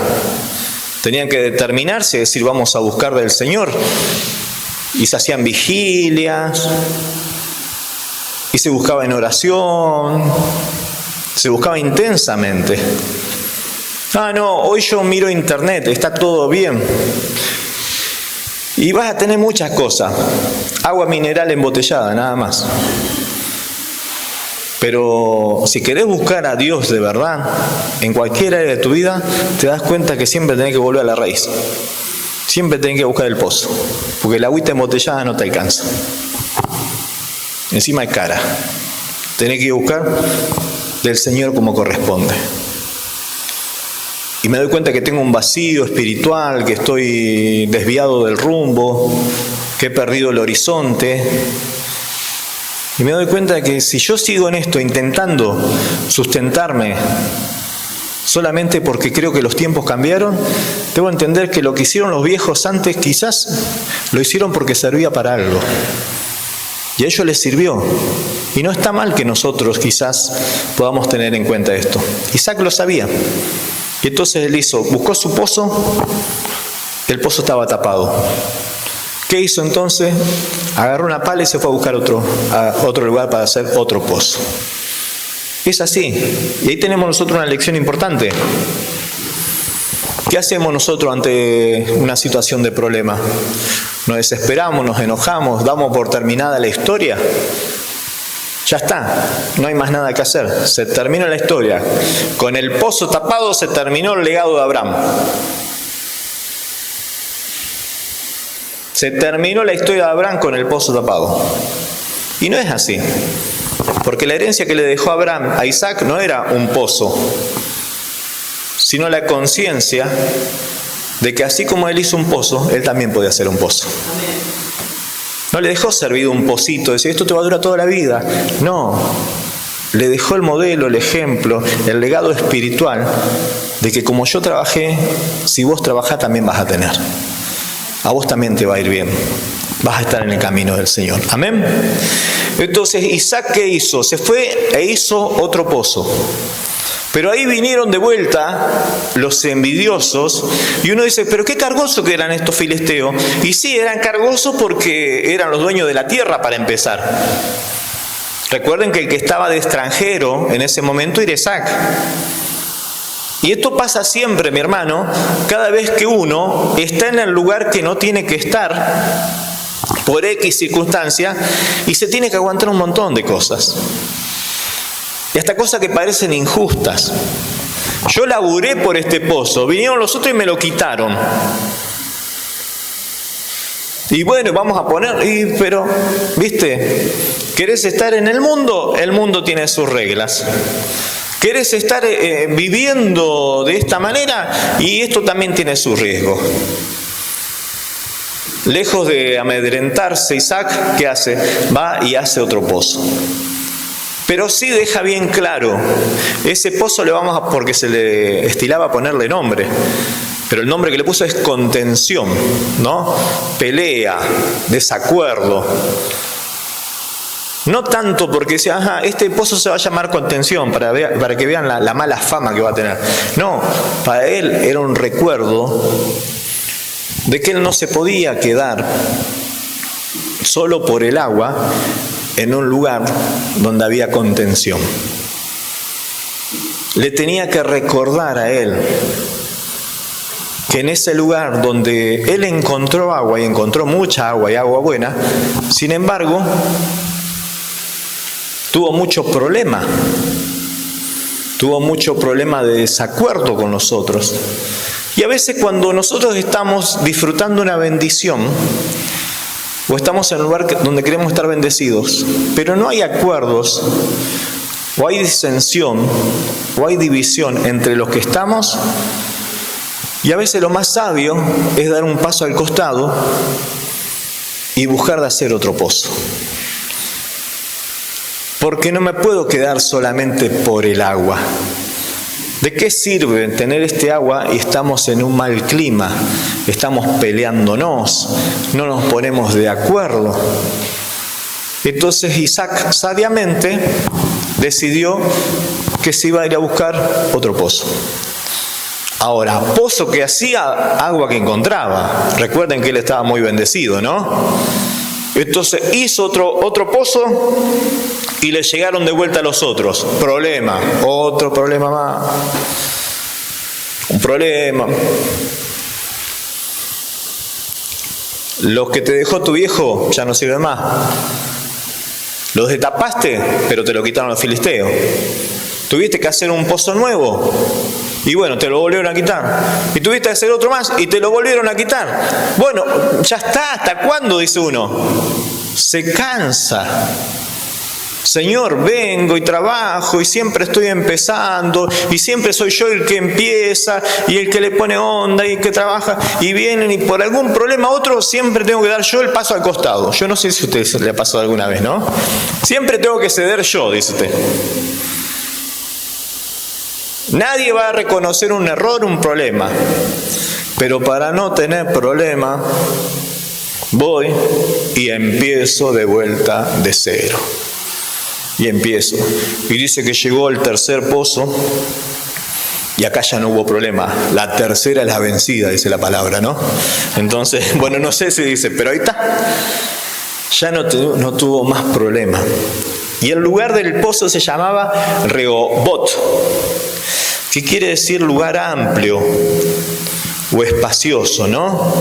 tenían que determinarse y decir vamos a buscar del Señor. Y se hacían vigilias, y se buscaba en oración, se buscaba intensamente. No, hoy yo miro internet, está todo bien. Y vas a tener muchas cosas. Agua mineral embotellada, nada más. Pero si querés buscar a Dios de verdad, en cualquier área de tu vida, te das cuenta que siempre tenés que volver a la raíz. Siempre tenés que buscar el pozo. Porque la agüita embotellada no te alcanza. Encima es cara. Tenés que buscar del Señor como corresponde. Y me doy cuenta que tengo un vacío espiritual, que estoy desviado del rumbo, que he perdido el horizonte. Y me doy cuenta de que si yo sigo en esto intentando sustentarme solamente porque creo que los tiempos cambiaron, debo entender que lo que hicieron los viejos antes quizás lo hicieron porque servía para algo. Y a ellos les sirvió. Y no está mal que nosotros quizás podamos tener en cuenta esto. Isaac lo sabía. Y entonces él buscó su pozo, el pozo estaba tapado. ¿Qué hizo entonces? Agarró una pala y se fue a buscar otro lugar para hacer otro pozo. Es así. Y ahí tenemos nosotros una lección importante. ¿Qué hacemos nosotros ante una situación de problema? ¿Nos desesperamos, nos enojamos, damos por terminada la historia? Ya está, no hay más nada que hacer. Se terminó la historia. Con el pozo tapado se terminó el legado de Abraham. Se terminó la historia de Abraham con el pozo tapado. Y no es así. Porque la herencia que le dejó Abraham a Isaac no era un pozo, sino la conciencia de que así como él hizo un pozo, él también podía hacer un pozo. No le dejó servido un pocito, decir esto te va a durar toda la vida. No, le dejó el modelo, el ejemplo, el legado espiritual de que como yo trabajé, si vos trabajás también vas a tener. A vos también te va a ir bien. Vas a estar en el camino del Señor. Amén. Entonces Isaac, ¿qué hizo? Se fue e hizo otro pozo. Pero ahí vinieron de vuelta los envidiosos y uno dice, pero qué cargosos que eran estos filisteos. Y sí, eran cargosos porque eran los dueños de la tierra para empezar. Recuerden que el que estaba de extranjero en ese momento era Isaac. Y esto pasa siempre, mi hermano, cada vez que uno está en el lugar que no tiene que estar por X circunstancia y se tiene que aguantar un montón de cosas. Y hasta cosas que parecen injustas. Yo laburé por este pozo, vinieron los otros y me lo quitaron. Y bueno, vamos a poner, pero, ¿viste? ¿Querés estar en el mundo? El mundo tiene sus reglas. ¿Querés estar viviendo de esta manera? Y esto también tiene su riesgo. Lejos de amedrentarse, Isaac, ¿qué hace? Va y hace otro pozo. Pero sí deja bien claro, ese pozo le vamos a, porque se le estilaba ponerle nombre, pero el nombre que le puso es contención, ¿no? Pelea, desacuerdo. No tanto porque decía, este pozo se va a llamar contención, para que vean la mala fama que va a tener. No, para él era un recuerdo de que él no se podía quedar solo por el agua en un lugar donde había contención. Le tenía que recordar a él que en ese lugar donde él encontró agua, y encontró mucha agua y agua buena, sin embargo, tuvo mucho problema de desacuerdo con nosotros. Y a veces cuando nosotros estamos disfrutando una bendición, o estamos en un lugar donde queremos estar bendecidos, pero no hay acuerdos, o hay disensión, o hay división entre los que estamos, y a veces lo más sabio es dar un paso al costado y buscar de hacer otro pozo. Porque no me puedo quedar solamente por el agua. ¿De qué sirve tener este agua y estamos en un mal clima? Estamos peleándonos, no nos ponemos de acuerdo. Entonces Isaac sabiamente decidió que se iba a ir a buscar otro pozo. Ahora, pozo que hacía, agua que encontraba. Recuerden que él estaba muy bendecido, ¿no? Entonces hizo otro pozo y le llegaron de vuelta los otros. Problema, otro problema más. Un problema. Los que te dejó tu viejo ya no sirven más. Los destapaste, pero te lo quitaron los filisteos. Tuviste que hacer un pozo nuevo. Y bueno, te lo volvieron a quitar. Y tuviste que hacer otro más y te lo volvieron a quitar. Bueno, ya está. ¿Hasta cuándo? Dice uno. Se cansa. Señor, vengo y trabajo y siempre estoy empezando y siempre soy yo el que empieza y el que le pone onda y el que trabaja y vienen y por algún problema otro siempre tengo que dar yo el paso al costado. Yo no sé si a usted le ha pasado alguna vez, ¿no? Siempre tengo que ceder yo, dice usted. Nadie va a reconocer un error, un problema, pero para no tener problema voy y empiezo de vuelta de cero. Y empiezo. Y dice que llegó el tercer pozo y acá ya no hubo problema. La tercera es la vencida, dice la palabra, ¿no? Entonces, bueno, no sé si dice, pero ahí está. Ya no tuvo más problema. Y el lugar del pozo se llamaba Rehobot, que quiere decir lugar amplio o espacioso, ¿no?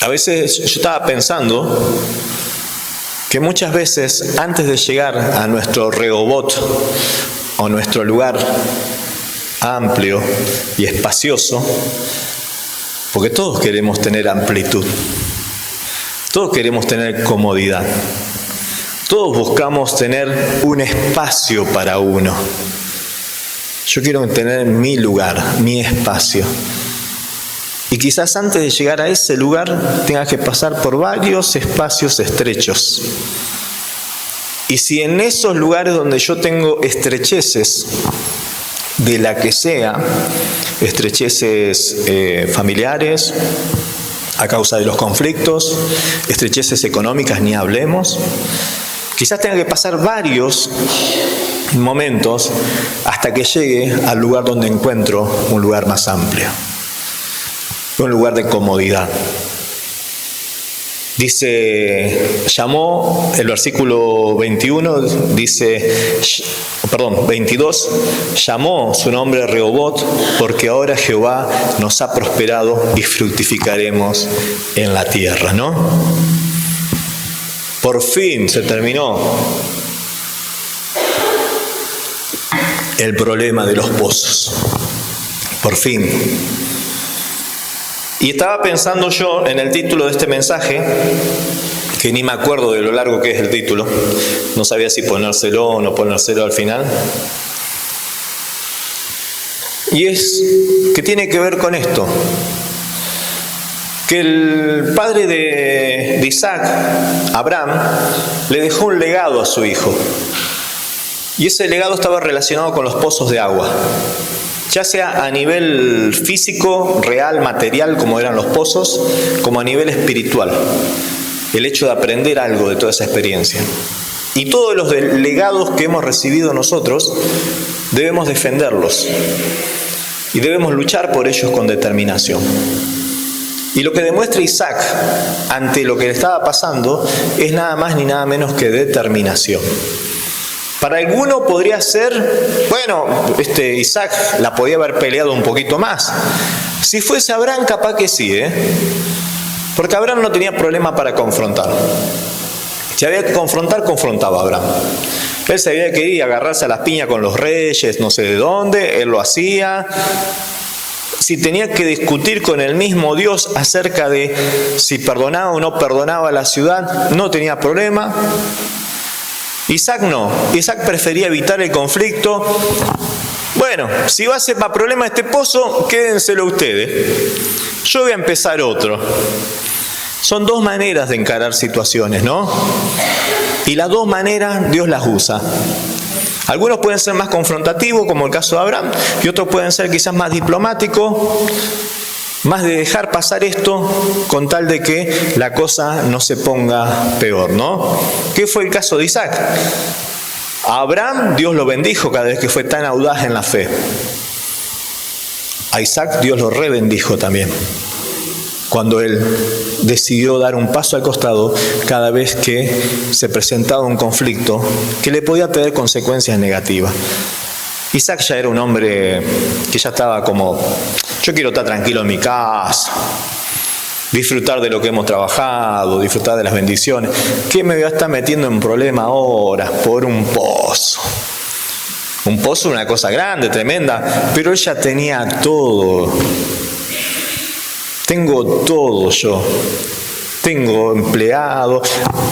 A veces yo estaba pensando que muchas veces antes de llegar a nuestro Rehobot o nuestro lugar amplio y espacioso, porque todos queremos tener amplitud, todos queremos tener comodidad, todos buscamos tener un espacio para uno. Yo quiero tener mi lugar, mi espacio. Y quizás antes de llegar a ese lugar tengas que pasar por varios espacios estrechos. Y si en esos lugares donde yo tengo estrecheces, de la que sea, estrecheces familiares, a causa de los conflictos, estrecheces económicas, ni hablemos, quizás tenga que pasar varios momentos hasta que llegue al lugar donde encuentro un lugar más amplio. Un lugar de comodidad. Dice, llamó, el versículo 22, llamó su nombre Rehobot, porque ahora Jehová nos ha prosperado y fructificaremos en la tierra, ¿no? Por fin se terminó el problema de los pozos. Por fin. Y estaba pensando yo en el título de este mensaje, que ni me acuerdo de lo largo que es el título, no sabía si ponérselo o no ponérselo al final. Y es que tiene que ver con esto, que el padre de Isaac, Abraham, le dejó un legado a su hijo. Y ese legado estaba relacionado con los pozos de agua. Ya sea a nivel físico, real, material, como eran los pozos, como a nivel espiritual. El hecho de aprender algo de toda esa experiencia. Y todos los legados que hemos recibido nosotros, debemos defenderlos. Y debemos luchar por ellos con determinación. Y lo que demuestra Isaac ante lo que le estaba pasando es nada más ni nada menos que determinación. Para alguno podría ser, bueno, Isaac la podía haber peleado un poquito más. Si fuese Abraham, capaz que sí, porque Abraham no tenía problema para confrontar. Si había que confrontar, confrontaba a Abraham. Él sabía que ir a agarrarse a las piñas con los reyes, no sé de dónde, él lo hacía. si tenía que discutir con el mismo Dios acerca de si perdonaba o no perdonaba a la ciudad, no tenía problema. Isaac no. Isaac prefería evitar el conflicto. Bueno, si va a ser para problema este pozo, quédenselo ustedes. Yo voy a empezar otro. Son dos maneras de encarar situaciones, ¿no? Y las dos maneras Dios las usa. Algunos pueden ser más confrontativos, como el caso de Abraham, y otros pueden ser quizás más diplomáticos, más de dejar pasar esto con tal de que la cosa no se ponga peor, ¿no? ¿Qué fue el caso de Isaac? A Abraham Dios lo bendijo cada vez que fue tan audaz en la fe. A Isaac Dios lo rebendijo también, cuando él decidió dar un paso al costado cada vez que se presentaba un conflicto que le podía tener consecuencias negativas. Isaac ya era un hombre que ya estaba como, yo quiero estar tranquilo en mi casa, disfrutar de lo que hemos trabajado, disfrutar de las bendiciones. ¿Qué me voy a estar metiendo en problema ahora por un pozo? Un pozo es una cosa grande, tremenda, pero él ya tenía todo. Tengo todo yo. Tengo empleado.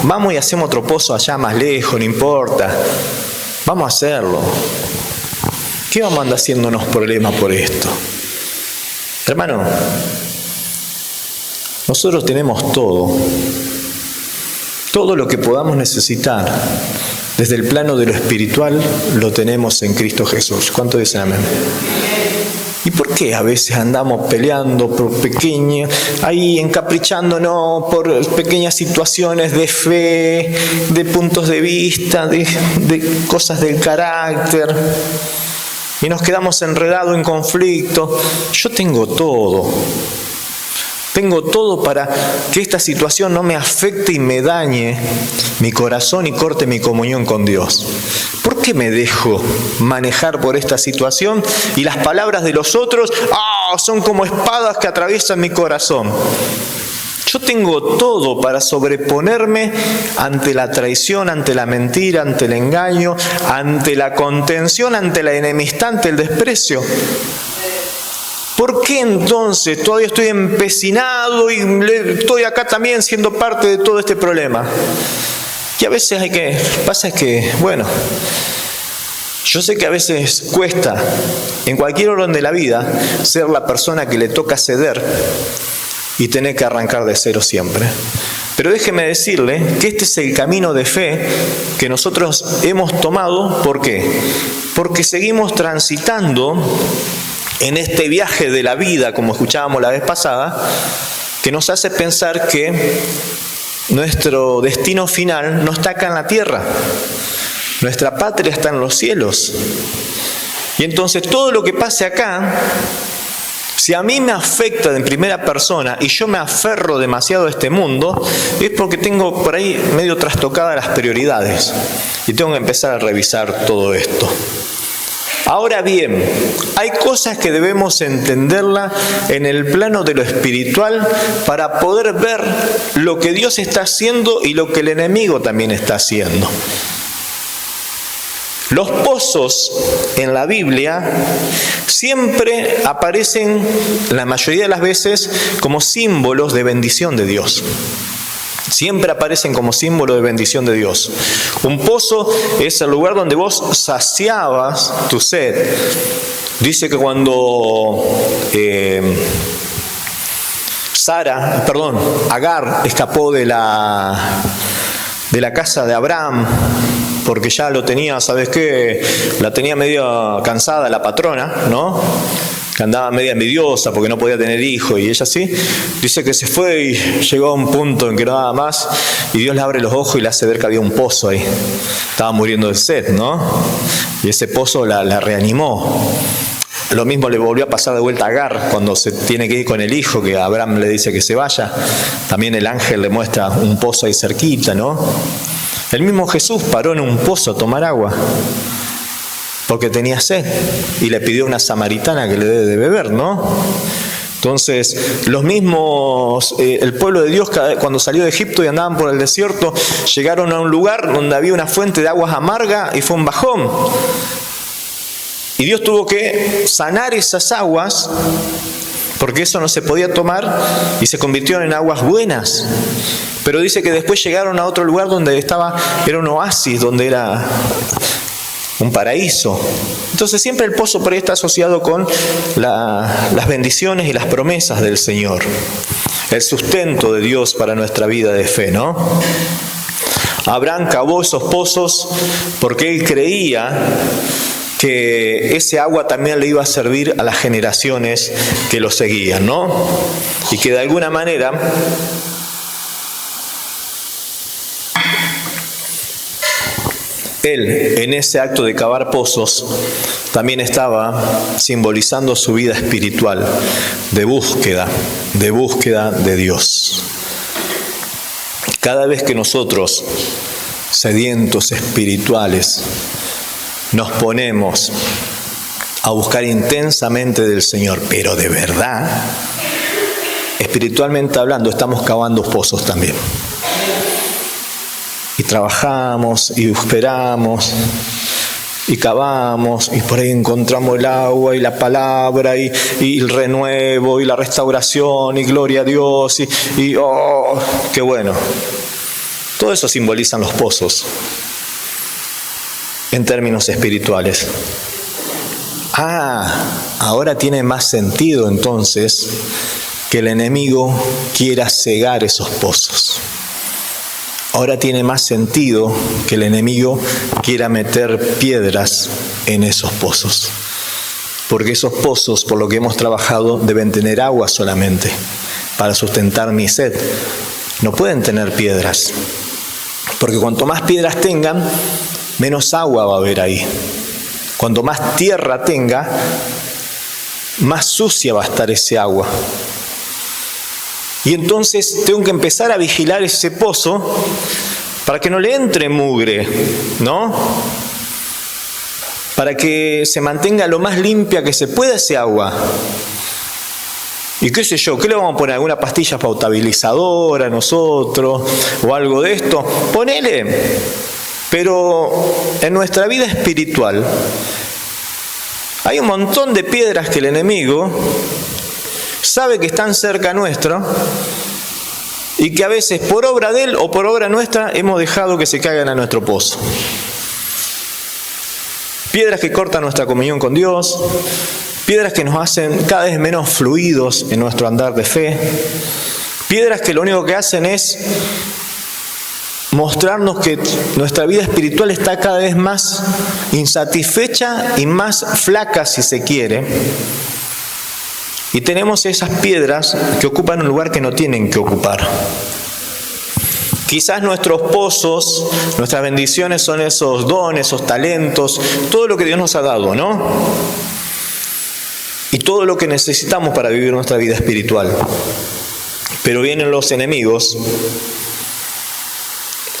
Vamos y hacemos otro pozo allá más lejos, no importa. Vamos a hacerlo. ¿Qué vamos a andar haciéndonos problemas por esto? Hermano, nosotros tenemos todo. Todo lo que podamos necesitar desde el plano de lo espiritual lo tenemos en Cristo Jesús. ¿Cuánto dicen amén? ¿Y por qué a veces andamos peleando por pequeñas, ahí encaprichándonos por pequeñas situaciones de fe, de puntos de vista, de cosas del carácter? Y nos quedamos enredados en conflicto. Yo tengo todo. Tengo todo para que esta situación no me afecte y me dañe mi corazón y corte mi comunión con Dios. ¿Por qué me dejo manejar por esta situación y las palabras de los otros son como espadas que atraviesan mi corazón? Yo tengo todo para sobreponerme ante la traición, ante la mentira, ante el engaño, ante la contención, ante la enemistad, ante el desprecio. ¿Por qué entonces todavía estoy empecinado y estoy acá también siendo parte de todo este problema? Y a veces pasa que, bueno, yo sé que a veces cuesta, en cualquier orden de la vida, ser la persona que le toca ceder y tener que arrancar de cero siempre. Pero déjeme decirle que este es el camino de fe que nosotros hemos tomado. ¿Por qué? Porque seguimos transitando en este viaje de la vida, como escuchábamos la vez pasada, que nos hace pensar que nuestro destino final no está acá en la tierra. Nuestra patria está en los cielos. Y entonces todo lo que pase acá, si a mí me afecta en primera persona y yo me aferro demasiado a este mundo, es porque tengo por ahí medio trastocadas las prioridades. Y tengo que empezar a revisar todo esto. Ahora bien, hay cosas que debemos entenderla en el plano de lo espiritual para poder ver lo que Dios está haciendo y lo que el enemigo también está haciendo. Los pozos en la Biblia siempre aparecen, la mayoría de las veces, como símbolos de bendición de Dios. Siempre aparecen como símbolo de bendición de Dios. Un pozo es el lugar donde vos saciabas tu sed. Dice que cuando Agar escapó de la casa de Abraham, porque ya lo tenía, ¿sabes qué? La tenía medio cansada la patrona, ¿no? Que andaba media envidiosa porque no podía tener hijos, y ella sí. Dice que se fue y llegó a un punto en que no daba más, y Dios le abre los ojos y le hace ver que había un pozo ahí. Estaba muriendo de sed, ¿no? Y ese pozo la reanimó. Lo mismo le volvió a pasar de vuelta a Agar cuando se tiene que ir con el hijo, que Abraham le dice que se vaya. También el ángel le muestra un pozo ahí cerquita, ¿no? El mismo Jesús paró en un pozo a tomar agua porque tenía sed y le pidió a una samaritana que le dé de beber, ¿no? Entonces, los mismos, el pueblo de Dios, cuando salió de Egipto y andaban por el desierto, llegaron a un lugar donde había una fuente de aguas amargas y fue un bajón. Y Dios tuvo que sanar esas aguas porque eso no se podía tomar y se convirtieron en aguas buenas. Pero dice que después llegaron a otro lugar donde era un oasis, donde era un paraíso. Entonces siempre el pozo por ahí está asociado con las bendiciones y las promesas del Señor, el sustento de Dios para nuestra vida de fe, ¿no? Abraham cavó esos pozos porque él creía que ese agua también le iba a servir a las generaciones que lo seguían, ¿no? Y que de alguna manera él, en ese acto de cavar pozos, también estaba simbolizando su vida espiritual, de búsqueda de Dios. Cada vez que nosotros, sedientos espirituales, nos ponemos a buscar intensamente del Señor, pero de verdad, espiritualmente hablando, estamos cavando pozos también. Y trabajamos, y esperamos, y cavamos, y por ahí encontramos el agua, y la palabra, y el renuevo, y la restauración, y gloria a Dios, y ¡oh, qué bueno! Todo eso simbolizan los pozos, en términos espirituales. Ahora tiene más sentido entonces que el enemigo quiera cegar esos pozos. Ahora tiene más sentido que el enemigo quiera meter piedras en esos pozos. Porque esos pozos, por lo que hemos trabajado, deben tener agua solamente para sustentar mi sed. No pueden tener piedras. Porque cuanto más piedras tengan, menos agua va a haber ahí. Cuanto más tierra tenga, más sucia va a estar ese agua. Y entonces tengo que empezar a vigilar ese pozo para que no le entre mugre, ¿no? Para que se mantenga lo más limpia que se pueda ese agua. Y qué sé yo, ¿qué le vamos a poner? ¿Alguna pastilla potabilizadora a nosotros? ¿O algo de esto? Ponele. Pero en nuestra vida espiritual hay un montón de piedras que el enemigo sabe que están cerca nuestro y que a veces por obra de él o por obra nuestra hemos dejado que se caigan a nuestro pozo. Piedras que cortan nuestra comunión con Dios, piedras que nos hacen cada vez menos fluidos en nuestro andar de fe, piedras que lo único que hacen es mostrarnos que nuestra vida espiritual está cada vez más insatisfecha y más flaca, si se quiere. Y tenemos esas piedras que ocupan un lugar que no tienen que ocupar. Quizás nuestros pozos, nuestras bendiciones son esos dones, esos talentos, todo lo que Dios nos ha dado, ¿no? Y todo lo que necesitamos para vivir nuestra vida espiritual. Pero vienen los enemigos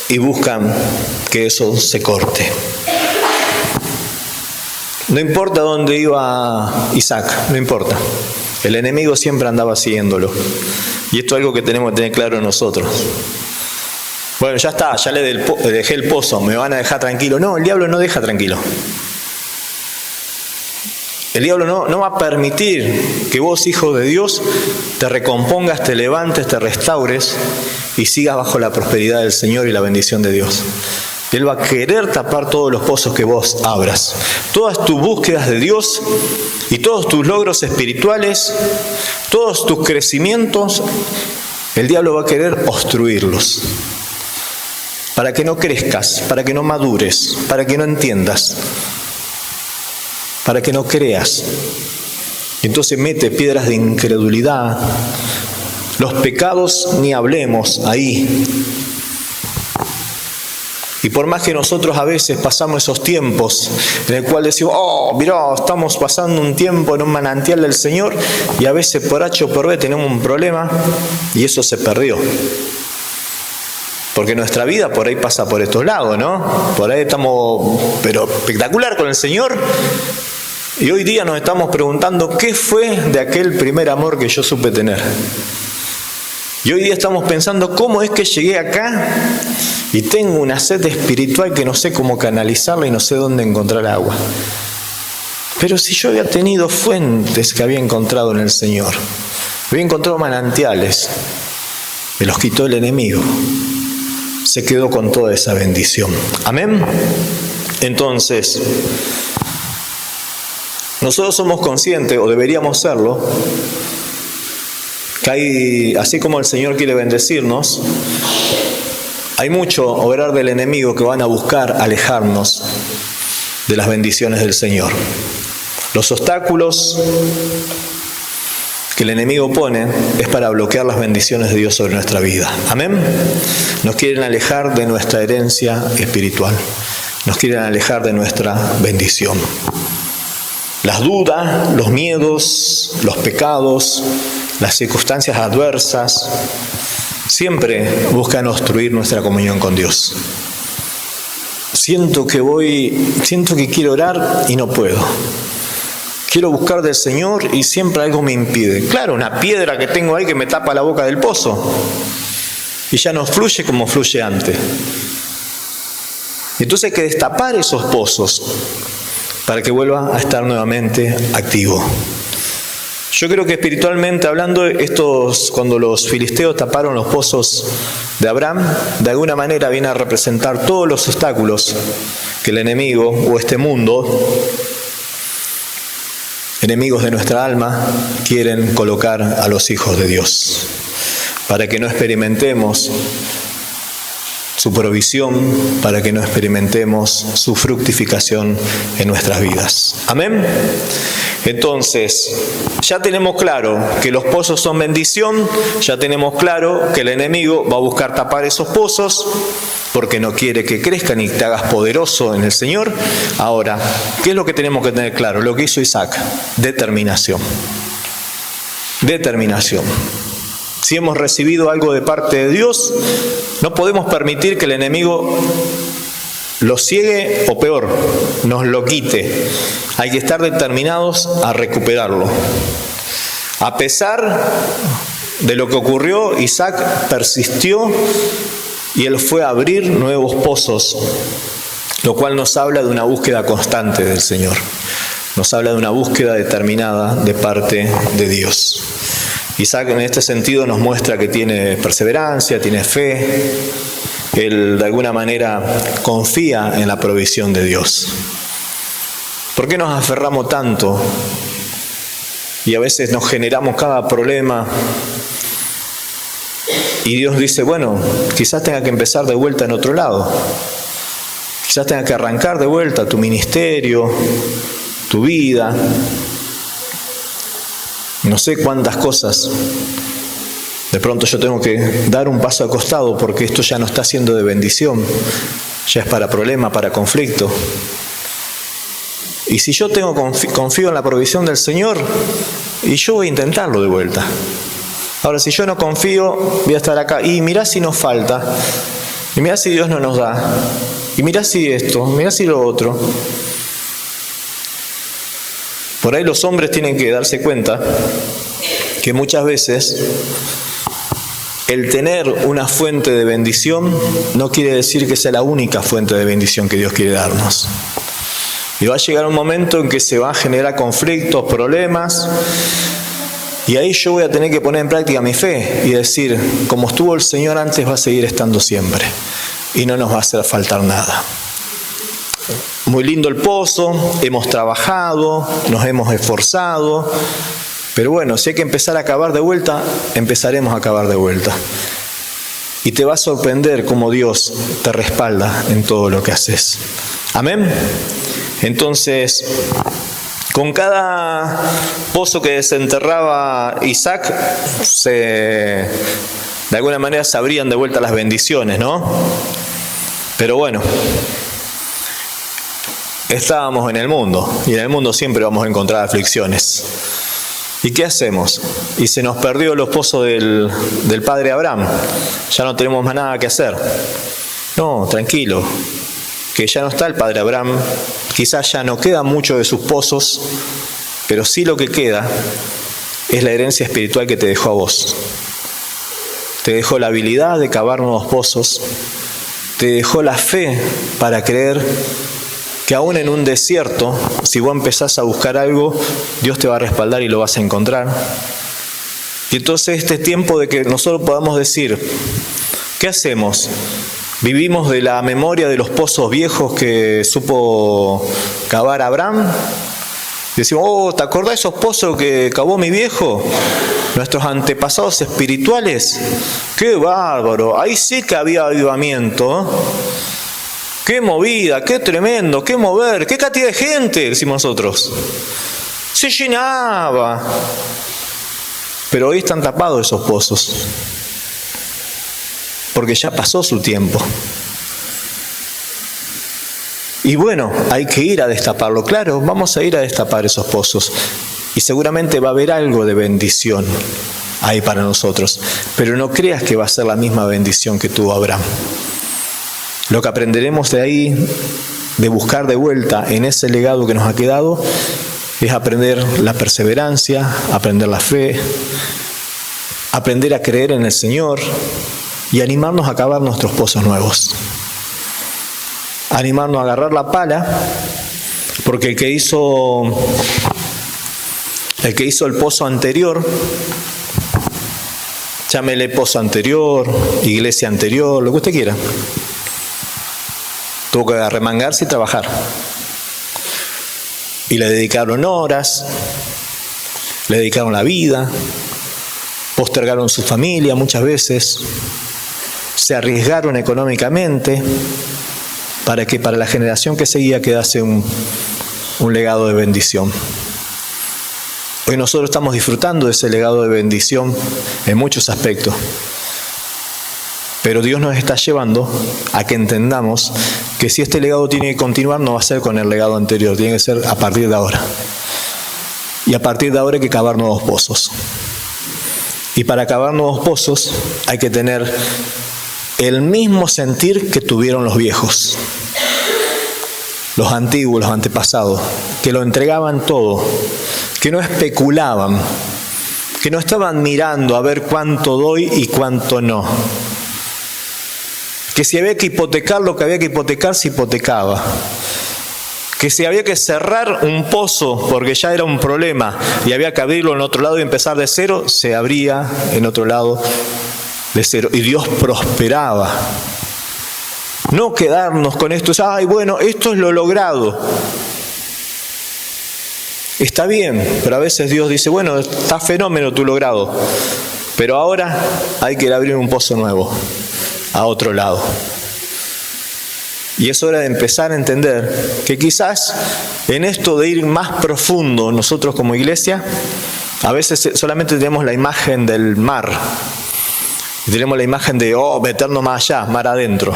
y buscan que eso se corte. No importa dónde iba Isaac, no importa. El enemigo siempre andaba siguiéndolo. Y esto es algo que tenemos que tener claro nosotros. Bueno, ya está, ya le dejé el pozo, me van a dejar tranquilo. No, el diablo no deja tranquilo. El diablo no va a permitir que vos, hijo de Dios, te recompongas, te levantes, te restaures y sigas bajo la prosperidad del Señor y la bendición de Dios. Él va a querer tapar todos los pozos que vos abras. Todas tus búsquedas de Dios y todos tus logros espirituales, todos tus crecimientos, el diablo va a querer obstruirlos. Para que no crezcas, para que no madures, para que no entiendas, para que no creas. Entonces mete piedras de incredulidad. Los pecados ni hablemos ahí. Y por más que nosotros a veces pasamos esos tiempos en el cual decimos, mirá, estamos pasando un tiempo en un manantial del Señor, y a veces por H o por B tenemos un problema y eso se perdió. Porque nuestra vida por ahí pasa por estos lados, ¿no? Por ahí estamos, pero espectacular con el Señor. Y hoy día nos estamos preguntando, ¿qué fue de aquel primer amor que yo supe tener? Y hoy día estamos pensando, ¿cómo es que llegué acá y tengo una sed espiritual que no sé cómo canalizarla y no sé dónde encontrar agua? Pero si yo había tenido fuentes que había encontrado en el Señor. Había encontrado manantiales, me los quitó el enemigo. Se quedó con toda esa bendición. Amén. Entonces, nosotros somos conscientes, o deberíamos serlo, que hay, así como el Señor quiere bendecirnos, hay mucho obrar del enemigo que van a buscar alejarnos de las bendiciones del Señor. Los obstáculos que el enemigo pone es para bloquear las bendiciones de Dios sobre nuestra vida. Amén. Nos quieren alejar de nuestra herencia espiritual. Nos quieren alejar de nuestra bendición. Las dudas, los miedos, los pecados, las circunstancias adversas, siempre buscan obstruir nuestra comunión con Dios. Siento que quiero orar y no puedo. Quiero buscar del Señor y siempre algo me impide. Claro, una piedra que tengo ahí que me tapa la boca del pozo. Y ya no fluye como fluye antes. Entonces hay que destapar esos pozos para que vuelva a estar nuevamente activo. Yo creo que espiritualmente hablando, cuando los filisteos taparon los pozos de Abraham, de alguna manera viene a representar todos los obstáculos que el enemigo o este mundo, enemigos de nuestra alma, quieren colocar a los hijos de Dios, para que no experimentemos su provisión, para que no experimentemos su fructificación en nuestras vidas. Amén. Entonces, ya tenemos claro que los pozos son bendición, ya tenemos claro que el enemigo va a buscar tapar esos pozos porque no quiere que crezcan y te hagas poderoso en el Señor. Ahora, ¿qué es lo que tenemos que tener claro? Lo que hizo Isaac, determinación. Determinación. Si hemos recibido algo de parte de Dios, no podemos permitir que el enemigo lo ciegue o peor, nos lo quite. Hay que estar determinados a recuperarlo. A pesar de lo que ocurrió, Isaac persistió y él fue a abrir nuevos pozos, lo cual nos habla de una búsqueda constante del Señor. Nos habla de una búsqueda determinada de parte de Dios. Isaac en este sentido nos muestra que tiene perseverancia, tiene fe. Él de alguna manera confía en la provisión de Dios. ¿Por qué nos aferramos tanto? Y a veces nos generamos cada problema. Y Dios dice, bueno, quizás tenga que empezar de vuelta en otro lado. Quizás tenga que arrancar de vuelta tu ministerio, tu vida. No sé cuántas cosas. De pronto yo tengo que dar un paso al costado porque esto ya no está siendo de bendición. Ya es para problema, para conflicto. Y si yo confío en la provisión del Señor, y yo voy a intentarlo de vuelta. Ahora, si yo no confío, voy a estar acá. Y mirá si nos falta. Y mirá si Dios no nos da. Y mirá si esto, mirá si lo otro. Por ahí los hombres tienen que darse cuenta que muchas veces el tener una fuente de bendición no quiere decir que sea la única fuente de bendición que Dios quiere darnos. Y va a llegar un momento en que se va a generar conflictos, problemas, y ahí yo voy a tener que poner en práctica mi fe y decir, como estuvo el Señor antes, va a seguir estando siempre y no nos va a hacer faltar nada. Muy lindo el pozo, hemos trabajado, nos hemos esforzado, pero bueno, si hay que empezar a cavar de vuelta, empezaremos a cavar de vuelta. Y te va a sorprender cómo Dios te respalda en todo lo que haces. Amén. Entonces, con cada pozo que desenterraba Isaac, de alguna manera se abrían de vuelta las bendiciones, ¿no? Pero bueno, estábamos en el mundo, y en el mundo siempre vamos a encontrar aflicciones. ¿Y qué hacemos? Y se nos perdió los pozos del padre Abraham. Ya no tenemos más nada que hacer. No, tranquilo, que ya no está el padre Abraham. Quizás ya no queda mucho de sus pozos, pero sí lo que queda es la herencia espiritual que te dejó a vos. Te dejó la habilidad de cavar nuevos pozos. Te dejó la fe para creer que aún en un desierto, si vos empezás a buscar algo, Dios te va a respaldar y lo vas a encontrar. Y entonces este tiempo de que nosotros podamos decir, ¿qué hacemos? ¿Vivimos de la memoria de los pozos viejos que supo cavar Abraham? Decimos, ¿te acordás de esos pozos que cavó mi viejo? Nuestros antepasados espirituales. ¡Qué bárbaro! Ahí sí que había avivamiento. ¡Qué movida! ¡Qué tremendo! ¡Qué mover! ¡Qué cantidad de gente! Decimos nosotros. Se llenaba. Pero hoy están tapados esos pozos. Porque ya pasó su tiempo. Y bueno, hay que ir a destaparlo. Claro, vamos a ir a destapar esos pozos. Y seguramente va a haber algo de bendición ahí para nosotros. Pero no creas que va a ser la misma bendición que tuvo Abraham. Lo que aprenderemos de ahí, de buscar de vuelta en ese legado que nos ha quedado, es aprender la perseverancia, aprender la fe, aprender a creer en el Señor y animarnos a cavar nuestros pozos nuevos. Animarnos a agarrar la pala, porque el que hizo el pozo anterior, llámele pozo anterior, iglesia anterior, lo que usted quiera, tuvo que arremangarse y trabajar. Y le dedicaron horas, le dedicaron la vida, postergaron su familia muchas veces, se arriesgaron económicamente para que para la generación que seguía quedase un legado de bendición. Hoy nosotros estamos disfrutando de ese legado de bendición en muchos aspectos. Pero Dios nos está llevando a que entendamos que si este legado tiene que continuar, no va a ser con el legado anterior, tiene que ser a partir de ahora. Y a partir de ahora hay que cavar nuevos pozos. Y para cavar nuevos pozos hay que tener el mismo sentir que tuvieron los viejos, los antiguos, los antepasados, que lo entregaban todo, que no especulaban, que no estaban mirando a ver cuánto doy y cuánto no. Que si había que hipotecar lo que había que hipotecar, se hipotecaba. Que si había que cerrar un pozo porque ya era un problema y había que abrirlo en otro lado y empezar de cero, se abría en otro lado de cero. Y Dios prosperaba. No quedarnos con esto, ay, bueno, esto es lo logrado. Está bien, pero a veces Dios dice, bueno, está fenómeno tu logrado, pero ahora hay que ir a abrir un pozo nuevo a otro lado. Y es hora de empezar a entender que quizás en esto de ir más profundo nosotros como iglesia, a veces solamente tenemos la imagen del mar. Y tenemos la imagen de, meternos más allá, mar adentro.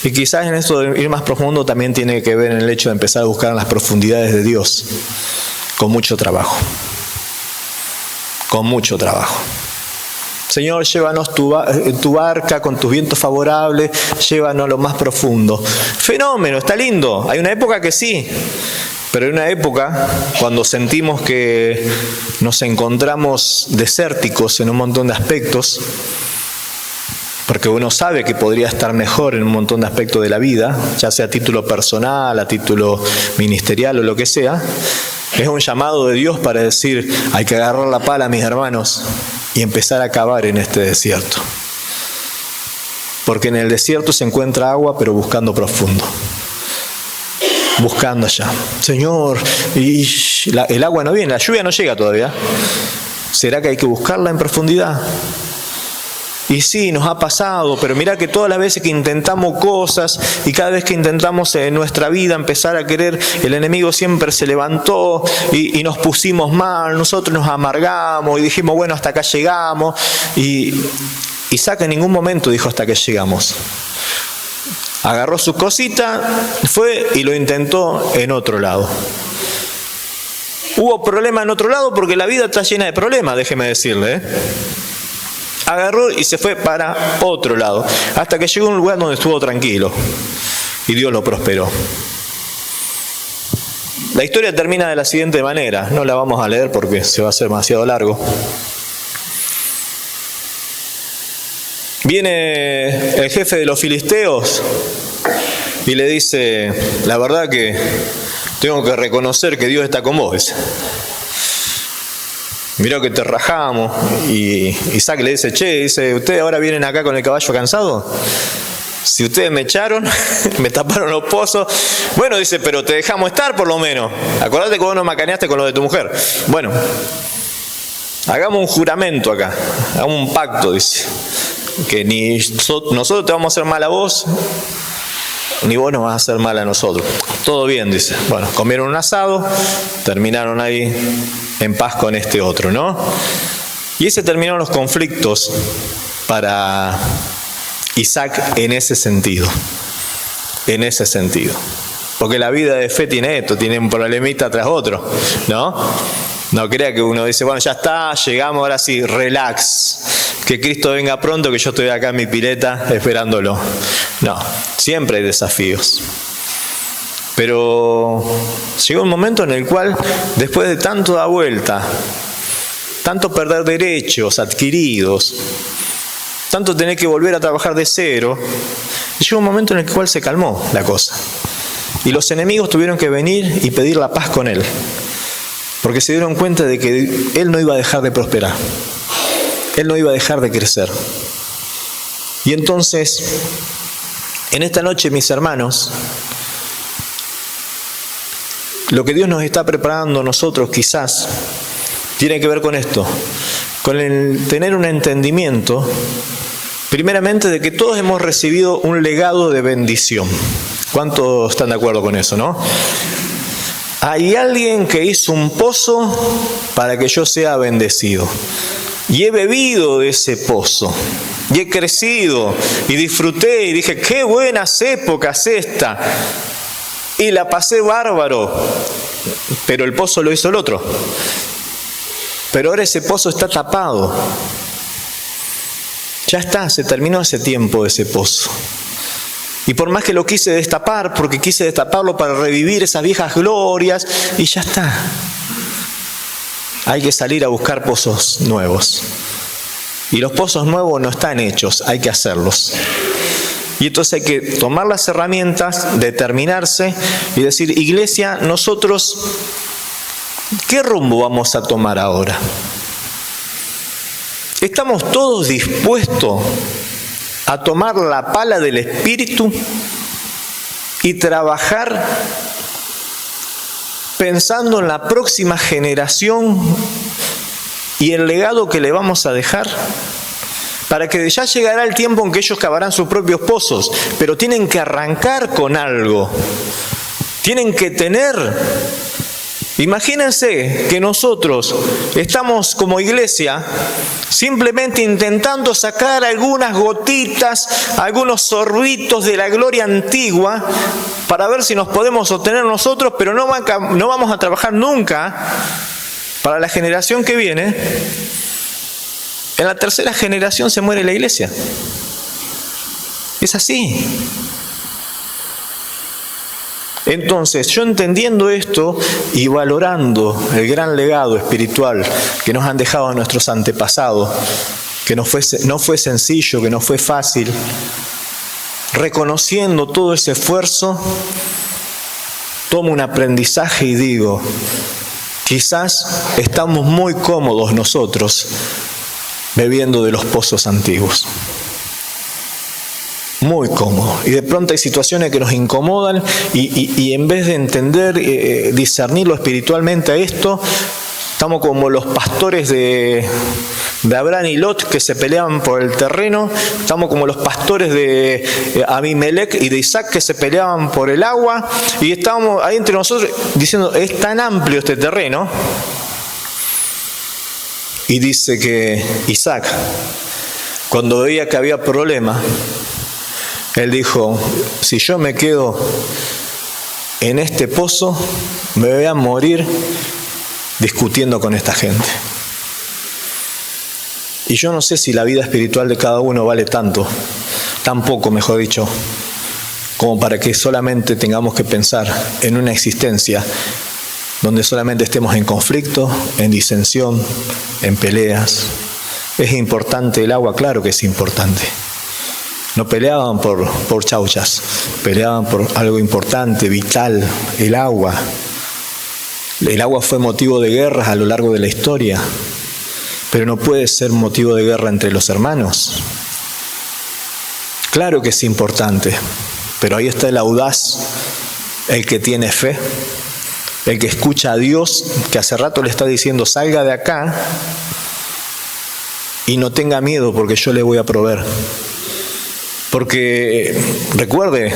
Y quizás en esto de ir más profundo también tiene que ver en el hecho de empezar a buscar en las profundidades de Dios, con mucho trabajo. Con mucho trabajo. Señor, llévanos tu barca con tus vientos favorables, llévanos a lo más profundo. Fenómeno, está lindo. Hay una época que sí, pero hay una época cuando sentimos que nos encontramos desérticos en un montón de aspectos, porque uno sabe que podría estar mejor en un montón de aspectos de la vida, ya sea a título personal, a título ministerial o lo que sea. Es un llamado de Dios para decir, hay que agarrar la pala, mis hermanos, y empezar a cavar en este desierto. Porque en el desierto se encuentra agua, pero buscando profundo. Buscando allá. Señor, y el agua no viene, la lluvia no llega todavía. ¿Será que hay que buscarla en profundidad? Y sí, nos ha pasado, pero mirá que todas las veces que intentamos cosas y cada vez que intentamos en nuestra vida empezar a querer, el enemigo siempre se levantó y nos pusimos mal, nosotros nos amargamos y dijimos, bueno, hasta acá llegamos. Y Isaac en ningún momento dijo hasta que llegamos. Agarró su cosita, fue y lo intentó en otro lado. Hubo problema en otro lado porque la vida está llena de problemas, déjeme decirle, Agarró y se fue para otro lado, hasta que llegó a un lugar donde estuvo tranquilo y Dios lo prosperó. La historia termina de la siguiente manera, no la vamos a leer porque se va a hacer demasiado largo. Viene el jefe de los filisteos y le dice, la verdad que tengo que reconocer que Dios está con vos. mirá que te rajamos. Y Isaac le dice, dice, ¿ustedes ahora vienen acá con el caballo cansado? Si ustedes me echaron, me taparon los pozos. Bueno, dice, pero te dejamos estar por lo menos. Acordate que vos no macaneaste con lo de tu mujer. Bueno, hagamos un juramento acá, hagamos un pacto, dice. Que ni nosotros te vamos a hacer mal a vos, ni vos nos vas a hacer mal a nosotros. Todo bien, dice. Bueno, comieron un asado, terminaron ahí en paz con este otro, ¿no? Y ese terminaron los conflictos para Isaac en ese sentido. En ese sentido. Porque la vida de fe tiene esto, tiene un problemita tras otro, ¿no? No crea que uno dice, bueno, ya está, llegamos, ahora sí, relax. Que Cristo venga pronto, que yo estoy acá en mi pileta esperándolo. No, siempre hay desafíos. Pero llega un momento en el cual, después de tanto dar vuelta, tanto perder derechos adquiridos, tanto tener que volver a trabajar de cero, llegó un momento en el cual se calmó la cosa. Y los enemigos tuvieron que venir y pedir la paz con él, porque se dieron cuenta de que él no iba a dejar de prosperar. Él no iba a dejar de crecer. Y entonces, en esta noche, mis hermanos, lo que Dios nos está preparando a nosotros quizás tiene que ver con esto, con el tener un entendimiento, primeramente, de que todos hemos recibido un legado de bendición. ¿Cuántos están de acuerdo con eso, no? Hay alguien que hizo un pozo para que yo sea bendecido. Y he bebido de ese pozo. Y he crecido. Y disfruté. Y dije, qué buenas épocas esta. Y la pasé bárbaro. Pero el pozo lo hizo el otro. Pero ahora ese pozo está tapado. Ya está, se terminó ese tiempo de ese pozo. Y por más que lo quise destapar, porque quise destaparlo para revivir esas viejas glorias, y ya está. Hay que salir a buscar pozos nuevos. Y los pozos nuevos no están hechos, hay que hacerlos. Y entonces hay que tomar las herramientas, determinarse y decir, iglesia, nosotros, ¿qué rumbo vamos a tomar ahora? ¿Estamos todos dispuestos a tomar la pala del Espíritu y trabajar pensando en la próxima generación y el legado que le vamos a dejar? Para que ya llegará el tiempo en que ellos cavarán sus propios pozos, pero tienen que arrancar con algo. Tienen que tener. Imagínense que nosotros estamos como iglesia simplemente intentando sacar algunas gotitas, algunos sorbitos de la gloria antigua para ver si nos podemos sostener nosotros, pero no vamos a trabajar nunca para la generación que viene. En la tercera generación se muere la iglesia. Es así. Entonces, yo entendiendo esto y valorando el gran legado espiritual que nos han dejado nuestros antepasados, que no fue sencillo, que no fue fácil, reconociendo todo ese esfuerzo, tomo un aprendizaje y digo, quizás estamos muy cómodos nosotros bebiendo de los pozos antiguos. Muy cómodo. Y de pronto hay situaciones que nos incomodan y en vez de entender, discernirlo espiritualmente a esto, estamos como los pastores de Abraham y Lot que se peleaban por el terreno, estamos como los pastores de Abimelech y de Isaac que se peleaban por el agua, y estábamos ahí entre nosotros diciendo, es tan amplio este terreno. Y dice que Isaac, cuando veía que había problema, él dijo, si yo me quedo en este pozo, me voy a morir discutiendo con esta gente. Y yo no sé si la vida espiritual de cada uno vale tanto, tan poco, mejor dicho, como para que solamente tengamos que pensar en una existencia donde solamente estemos en conflicto, en disensión, en peleas. ¿Es importante el agua? Claro que es importante. No peleaban por chauchas, peleaban por algo importante, vital, el agua. El agua fue motivo de guerras a lo largo de la historia. pero no puede ser motivo de guerra entre los hermanos. Claro que es importante, pero ahí está el audaz, el que tiene fe, el que escucha a Dios, que hace rato le está diciendo, salga de acá y no tenga miedo porque yo le voy a proveer. Porque recuerde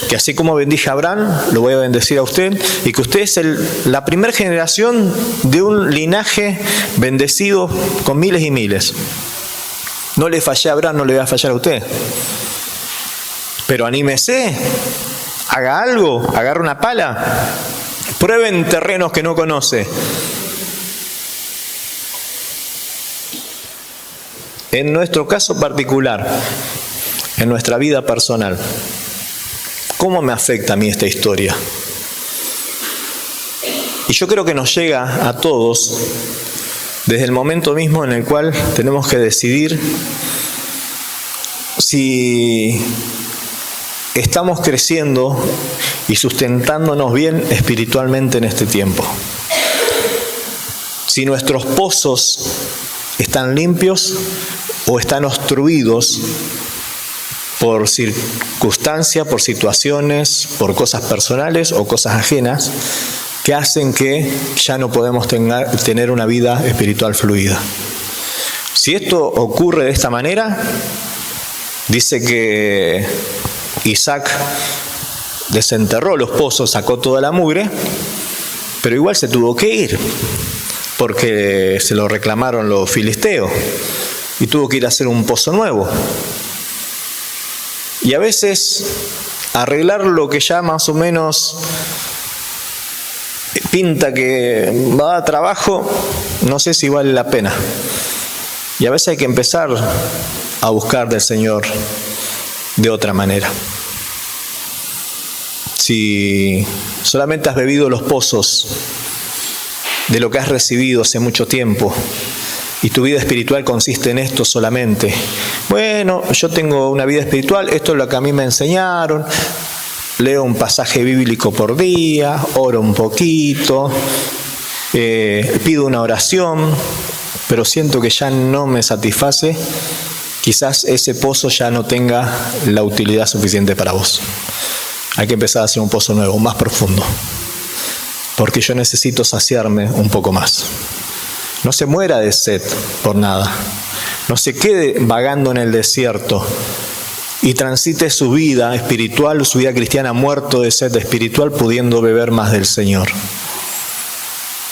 que así como bendije a Abraham, lo voy a bendecir a usted, y que usted es la primera generación de un linaje bendecido con miles y miles. No le fallé a Abraham, no le voy a fallar a usted. Pero anímese, haga algo, agarre una pala, prueben terrenos que no conoce. En nuestro caso particular, en nuestra vida personal, ¿cómo me afecta a mí esta historia? Y yo creo que nos llega a todos desde el momento mismo en el cual tenemos que decidir si estamos creciendo y sustentándonos bien espiritualmente en este tiempo. Si nuestros pozos están limpios o están obstruidos por circunstancias, por situaciones, por cosas personales o cosas ajenas que hacen que ya no podemos tener una vida espiritual fluida. Si esto ocurre de esta manera, dice que Isaac desenterró los pozos, sacó toda la mugre, pero igual se tuvo que ir, porque se lo reclamaron los filisteos, y tuvo que ir a hacer un pozo nuevo. Y a veces arreglar lo que ya más o menos pinta que va a dar trabajo, no sé si vale la pena. Y a veces hay que empezar a buscar del Señor de otra manera. Si solamente has bebido los pozos de lo que has recibido hace mucho tiempo, y tu vida espiritual consiste en esto solamente. Bueno, yo tengo una vida espiritual, esto es lo que a mí me enseñaron, leo un pasaje bíblico por día, oro un poquito, pido una oración, pero siento que ya no me satisface, quizás ese pozo ya no tenga la utilidad suficiente para vos. Hay que empezar a hacer un pozo nuevo, más profundo, porque yo necesito saciarme un poco más. No se muera de sed por nada. No se quede vagando en el desierto y transite su vida espiritual, su vida cristiana, muerto de sed espiritual, pudiendo beber más del Señor.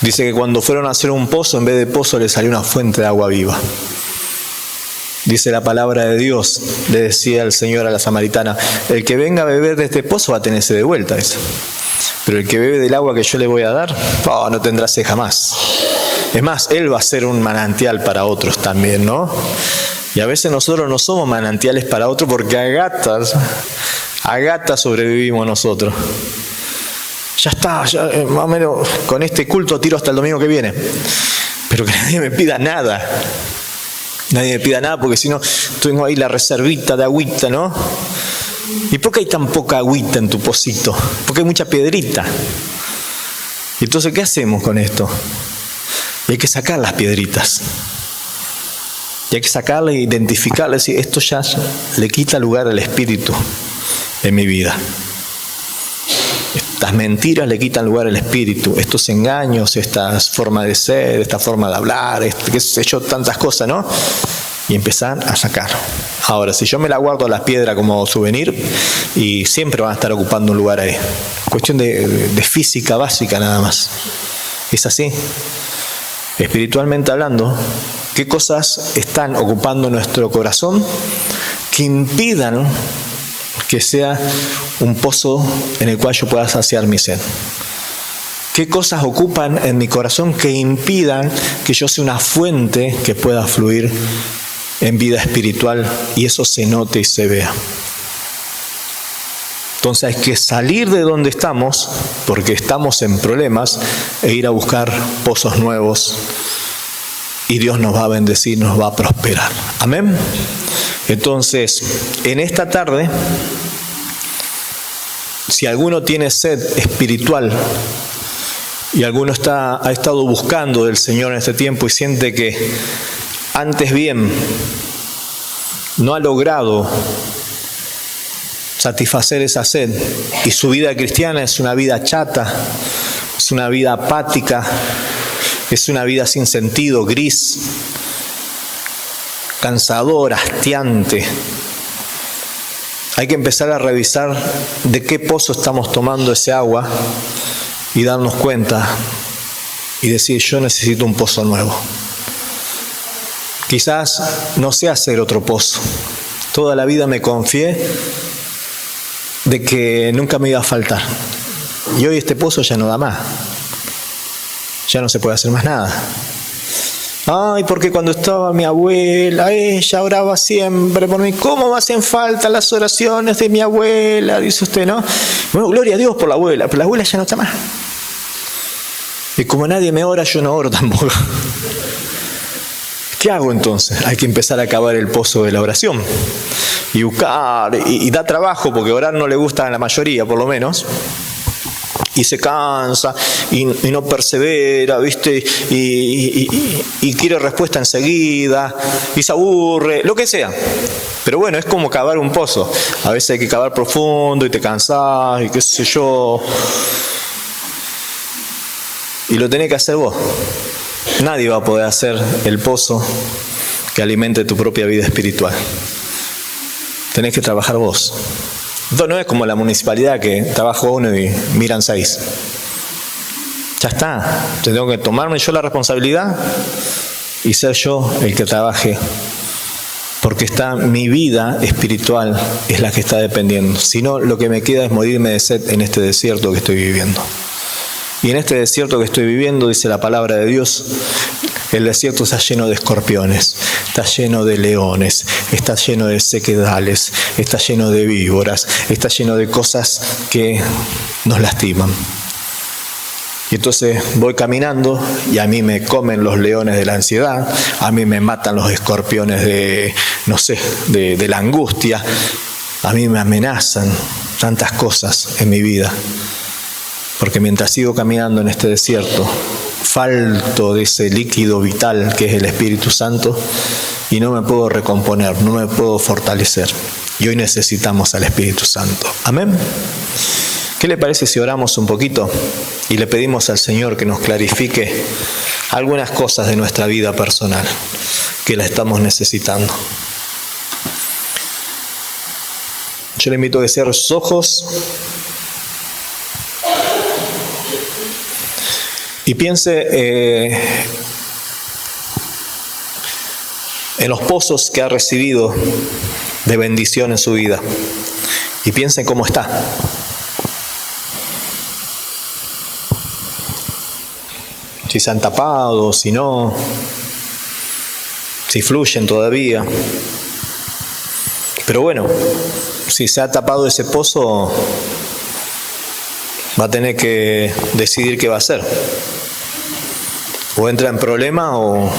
Dice que cuando fueron a hacer un pozo, en vez de pozo le salió una fuente de agua viva. Dice la palabra de Dios, le decía el Señor a la samaritana, el que venga a beber de este pozo va a tenerse de vuelta. Eso. Pero el que bebe del agua que yo le voy a dar, no tendrá sed jamás. Es más, Él va a ser un manantial para otros también, ¿no? Y a veces nosotros no somos manantiales para otros porque a gatas sobrevivimos nosotros. Ya está, ya, más o menos con este culto tiro hasta el domingo que viene. Pero que nadie me pida nada. Nadie me pida nada porque si no, tengo ahí la reservita de agüita, ¿no? ¿Y por qué hay tan poca agüita en tu pocito? Porque hay mucha piedrita. ¿Y entonces qué hacemos con esto? Y hay que sacar las piedritas. Y hay que sacarla e identificarla y decir, esto ya le quita lugar al espíritu en mi vida. Estas mentiras le quitan lugar al espíritu. Estos engaños, estas formas de ser, esta forma de hablar, qué sé yo, tantas cosas, ¿no? Y empezar a sacar. Ahora, si yo me la guardo a las piedras como souvenir, y siempre van a estar ocupando un lugar ahí. Cuestión de física básica nada más. Es así. Espiritualmente hablando, ¿qué cosas están ocupando nuestro corazón que impidan que sea un pozo en el cual yo pueda saciar mi sed? ¿Qué cosas ocupan en mi corazón que impidan que yo sea una fuente que pueda fluir en vida espiritual y eso se note y se vea? Entonces hay que salir de donde estamos, porque estamos en problemas, e ir a buscar pozos nuevos. Y Dios nos va a bendecir, nos va a prosperar. Amén. Entonces, en esta tarde, si alguno tiene sed espiritual, Y alguno ha estado buscando del Señor en este tiempo y siente que antes bien no ha logrado satisfacer esa sed. Y su vida cristiana es una vida chata, es una vida apática, es una vida sin sentido, gris, cansadora, hastiante. Hay que empezar a revisar de qué pozo estamos tomando ese agua y darnos cuenta y decir, yo necesito un pozo nuevo. Quizás no sé hacer otro pozo. Toda la vida me confié de que nunca me iba a faltar. Y hoy este pozo ya no da más. Ya no se puede hacer más nada. Ay, porque cuando estaba mi abuela, ella oraba siempre por mí. ¿Cómo me hacen falta las oraciones de mi abuela? Dice usted, ¿no? Bueno, gloria a Dios por la abuela, pero la abuela ya no está más. Y como nadie me ora, yo no oro tampoco. ¿Qué hago entonces? Hay que empezar a cavar el pozo de la oración. Y buscar, y da trabajo, porque orar no le gusta a la mayoría, por lo menos. Y se cansa, y no persevera, ¿viste? Y quiere respuesta enseguida, y se aburre, lo que sea. Pero bueno, es como cavar un pozo. A veces hay que cavar profundo y te cansás, y qué sé yo. Y lo tenés que hacer vos. Nadie va a poder hacer el pozo que alimente tu propia vida espiritual. Tenés que trabajar vos. Entonces no es como la municipalidad que trabaja uno y miran 6. Ya está. Tengo que tomarme yo la responsabilidad y ser yo el que trabaje. Porque mi vida espiritual es la que está dependiendo. Si no, lo que me queda es morirme de sed en este desierto que estoy viviendo. Y en este desierto que estoy viviendo, dice la palabra de Dios, el desierto está lleno de escorpiones, está lleno de leones, está lleno de sequedales, está lleno de víboras, está lleno de cosas que nos lastiman. Y entonces voy caminando y a mí me comen los leones de la ansiedad, a mí me matan los escorpiones de la angustia, a mí me amenazan tantas cosas en mi vida. Porque mientras sigo caminando en este desierto, falto de ese líquido vital que es el Espíritu Santo y no me puedo recomponer, no me puedo fortalecer. Y hoy necesitamos al Espíritu Santo. ¿Amén? ¿Qué le parece si oramos un poquito y le pedimos al Señor que nos clarifique algunas cosas de nuestra vida personal que la estamos necesitando? Yo le invito a que cierre sus ojos y piense en los pozos que ha recibido de bendición en su vida. Y piense en cómo está. Si se han tapado, si no, si fluyen todavía. Pero bueno, si se ha tapado ese pozo, va a tener que decidir qué va a hacer. O entra en problema o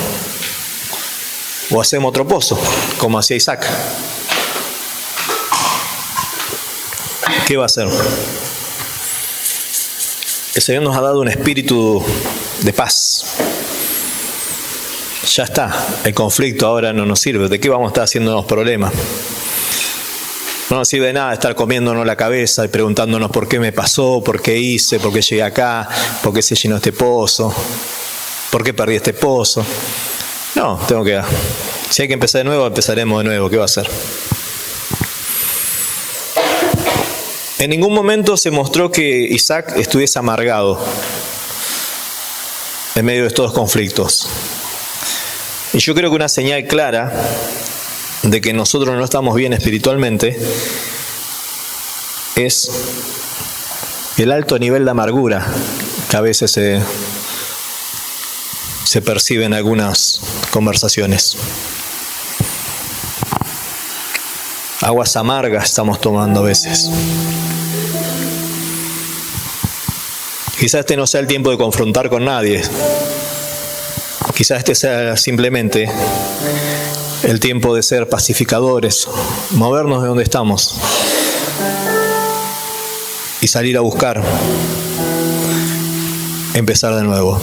hacemos otro pozo, como hacía Isaac. ¿Qué va a hacer? El Señor nos ha dado un espíritu de paz. Ya está, el conflicto ahora no nos sirve. ¿De qué vamos a estar haciéndonos problemas? No nos sirve de nada estar comiéndonos la cabeza y preguntándonos por qué me pasó, por qué hice, por qué llegué acá, por qué se llenó este pozo, por qué perdí este pozo. No, si hay que empezar de nuevo, empezaremos de nuevo. ¿Qué va a hacer? En ningún momento se mostró que Isaac estuviese amargado en medio de estos conflictos. Y yo creo que una señal clara de que nosotros no estamos bien espiritualmente es el alto nivel de amargura que a veces se percibe en algunas conversaciones. Aguas amargas estamos tomando a veces. Quizás este no sea el tiempo de confrontar con nadie. Quizás este sea simplemente el tiempo de ser pacificadores, movernos de donde estamos y salir a buscar empezar de nuevo.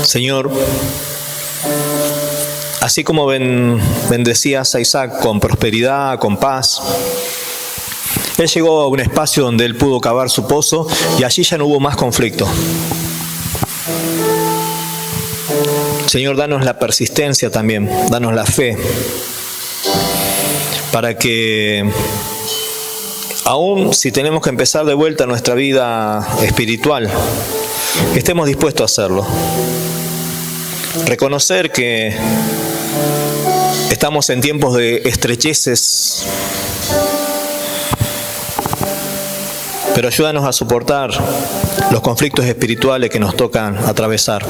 Señor, así como bendecías a Isaac con prosperidad, con paz, él llegó a un espacio donde él pudo cavar su pozo y allí ya no hubo más conflicto. Señor, danos la persistencia también, danos la fe, para que aún si tenemos que empezar de vuelta nuestra vida espiritual, estemos dispuestos a hacerlo. Reconocer que estamos en tiempos de estrecheces, pero ayúdanos a soportar los conflictos espirituales que nos tocan atravesar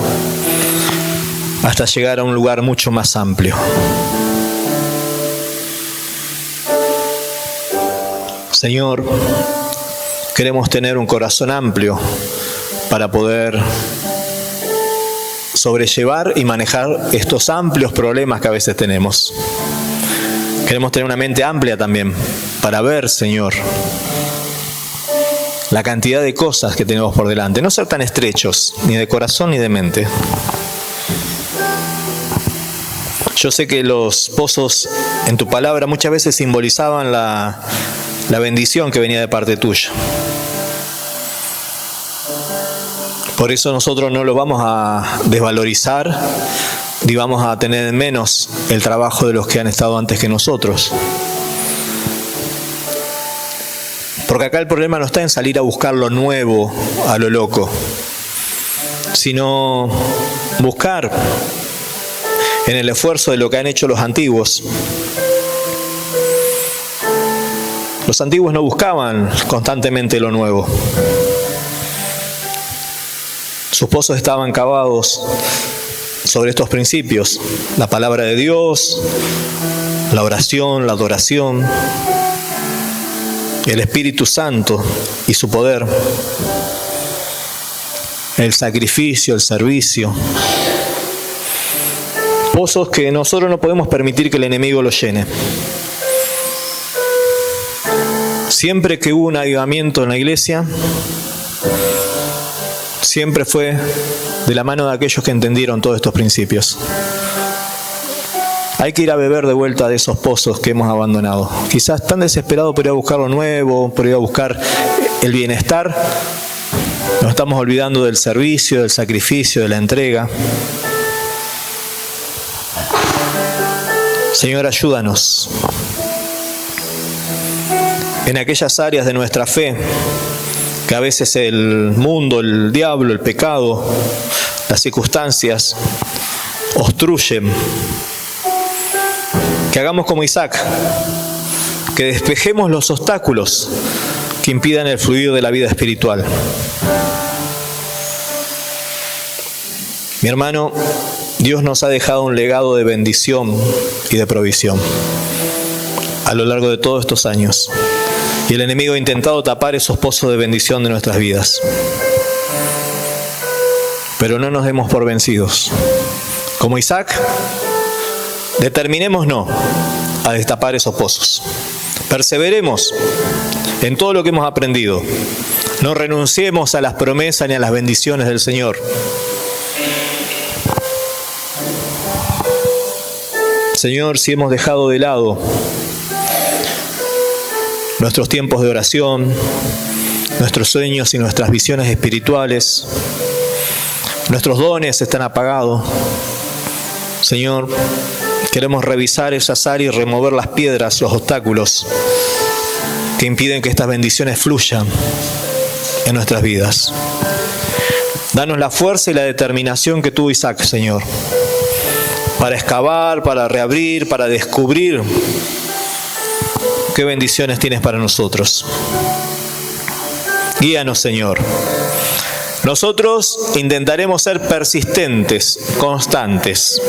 hasta llegar a un lugar mucho más amplio. Señor, queremos tener un corazón amplio para poder sobrellevar y manejar estos amplios problemas que a veces tenemos. Queremos tener una mente amplia también para ver, Señor, la cantidad de cosas que tenemos por delante. No ser tan estrechos, ni de corazón ni de mente. Yo sé que los pozos en tu palabra muchas veces simbolizaban la bendición que venía de parte tuya. Por eso nosotros no lo vamos a desvalorizar, ni vamos a tener en menos el trabajo de los que han estado antes que nosotros. Porque acá el problema no está en salir a buscar lo nuevo a lo loco, sino buscar en el esfuerzo de lo que han hecho los antiguos. Los antiguos no buscaban constantemente lo nuevo. Sus pozos estaban cavados sobre estos principios: la palabra de Dios, la oración, la adoración, el Espíritu Santo y su poder, el sacrificio, el servicio. Pozos que nosotros no podemos permitir que el enemigo los llene. Siempre que hubo un avivamiento en la iglesia, siempre fue de la mano de aquellos que entendieron todos estos principios. Hay que ir a beber de vuelta de esos pozos que hemos abandonado. Quizás tan desesperados por ir a buscar lo nuevo, por ir a buscar el bienestar, nos estamos olvidando del servicio, del sacrificio, de la entrega. Señor, ayúdanos en aquellas áreas de nuestra fe que a veces el mundo, el diablo, el pecado, las circunstancias obstruyen. Que hagamos como Isaac, que despejemos los obstáculos que impidan el fluido de la vida espiritual. Mi hermano, Dios nos ha dejado un legado de bendición y de provisión a lo largo de todos estos años. Y el enemigo ha intentado tapar esos pozos de bendición de nuestras vidas. Pero no nos demos por vencidos. Como Isaac, determinémonos a destapar esos pozos. Perseveremos en todo lo que hemos aprendido. No renunciemos a las promesas ni a las bendiciones del Señor. Señor, si hemos dejado de lado nuestros tiempos de oración, nuestros sueños y nuestras visiones espirituales, nuestros dones están apagados, Señor, queremos revisar esas áreas y remover las piedras, los obstáculos que impiden que estas bendiciones fluyan en nuestras vidas. Danos la fuerza y la determinación que tuvo Isaac, Señor, para excavar, para reabrir, para descubrir qué bendiciones tienes para nosotros. Guíanos, Señor. Nosotros intentaremos ser persistentes, constantes.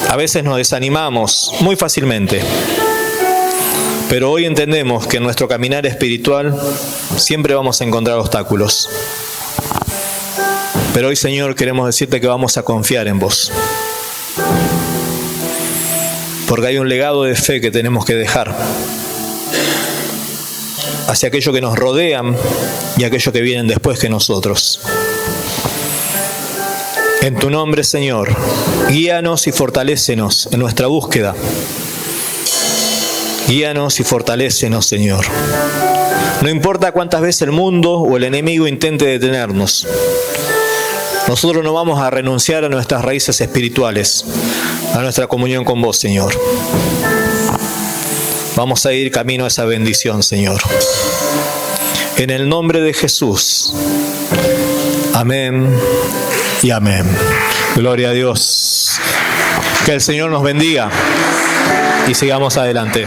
A veces nos desanimamos muy fácilmente, pero hoy entendemos que en nuestro caminar espiritual siempre vamos a encontrar obstáculos. Pero hoy, Señor, queremos decirte que vamos a confiar en vos. Porque hay un legado de fe que tenemos que dejar. hacia aquellos que nos rodean y aquellos que vienen después que nosotros. En tu nombre, Señor, guíanos y fortalécenos en nuestra búsqueda. Guíanos y fortalécenos, Señor. No importa cuántas veces el mundo o el enemigo intente detenernos, nosotros no vamos a renunciar a nuestras raíces espirituales, a nuestra comunión con vos, Señor. Vamos a ir camino a esa bendición, Señor. En el nombre de Jesús. Amén y amén. Gloria a Dios. Que el Señor nos bendiga y sigamos adelante.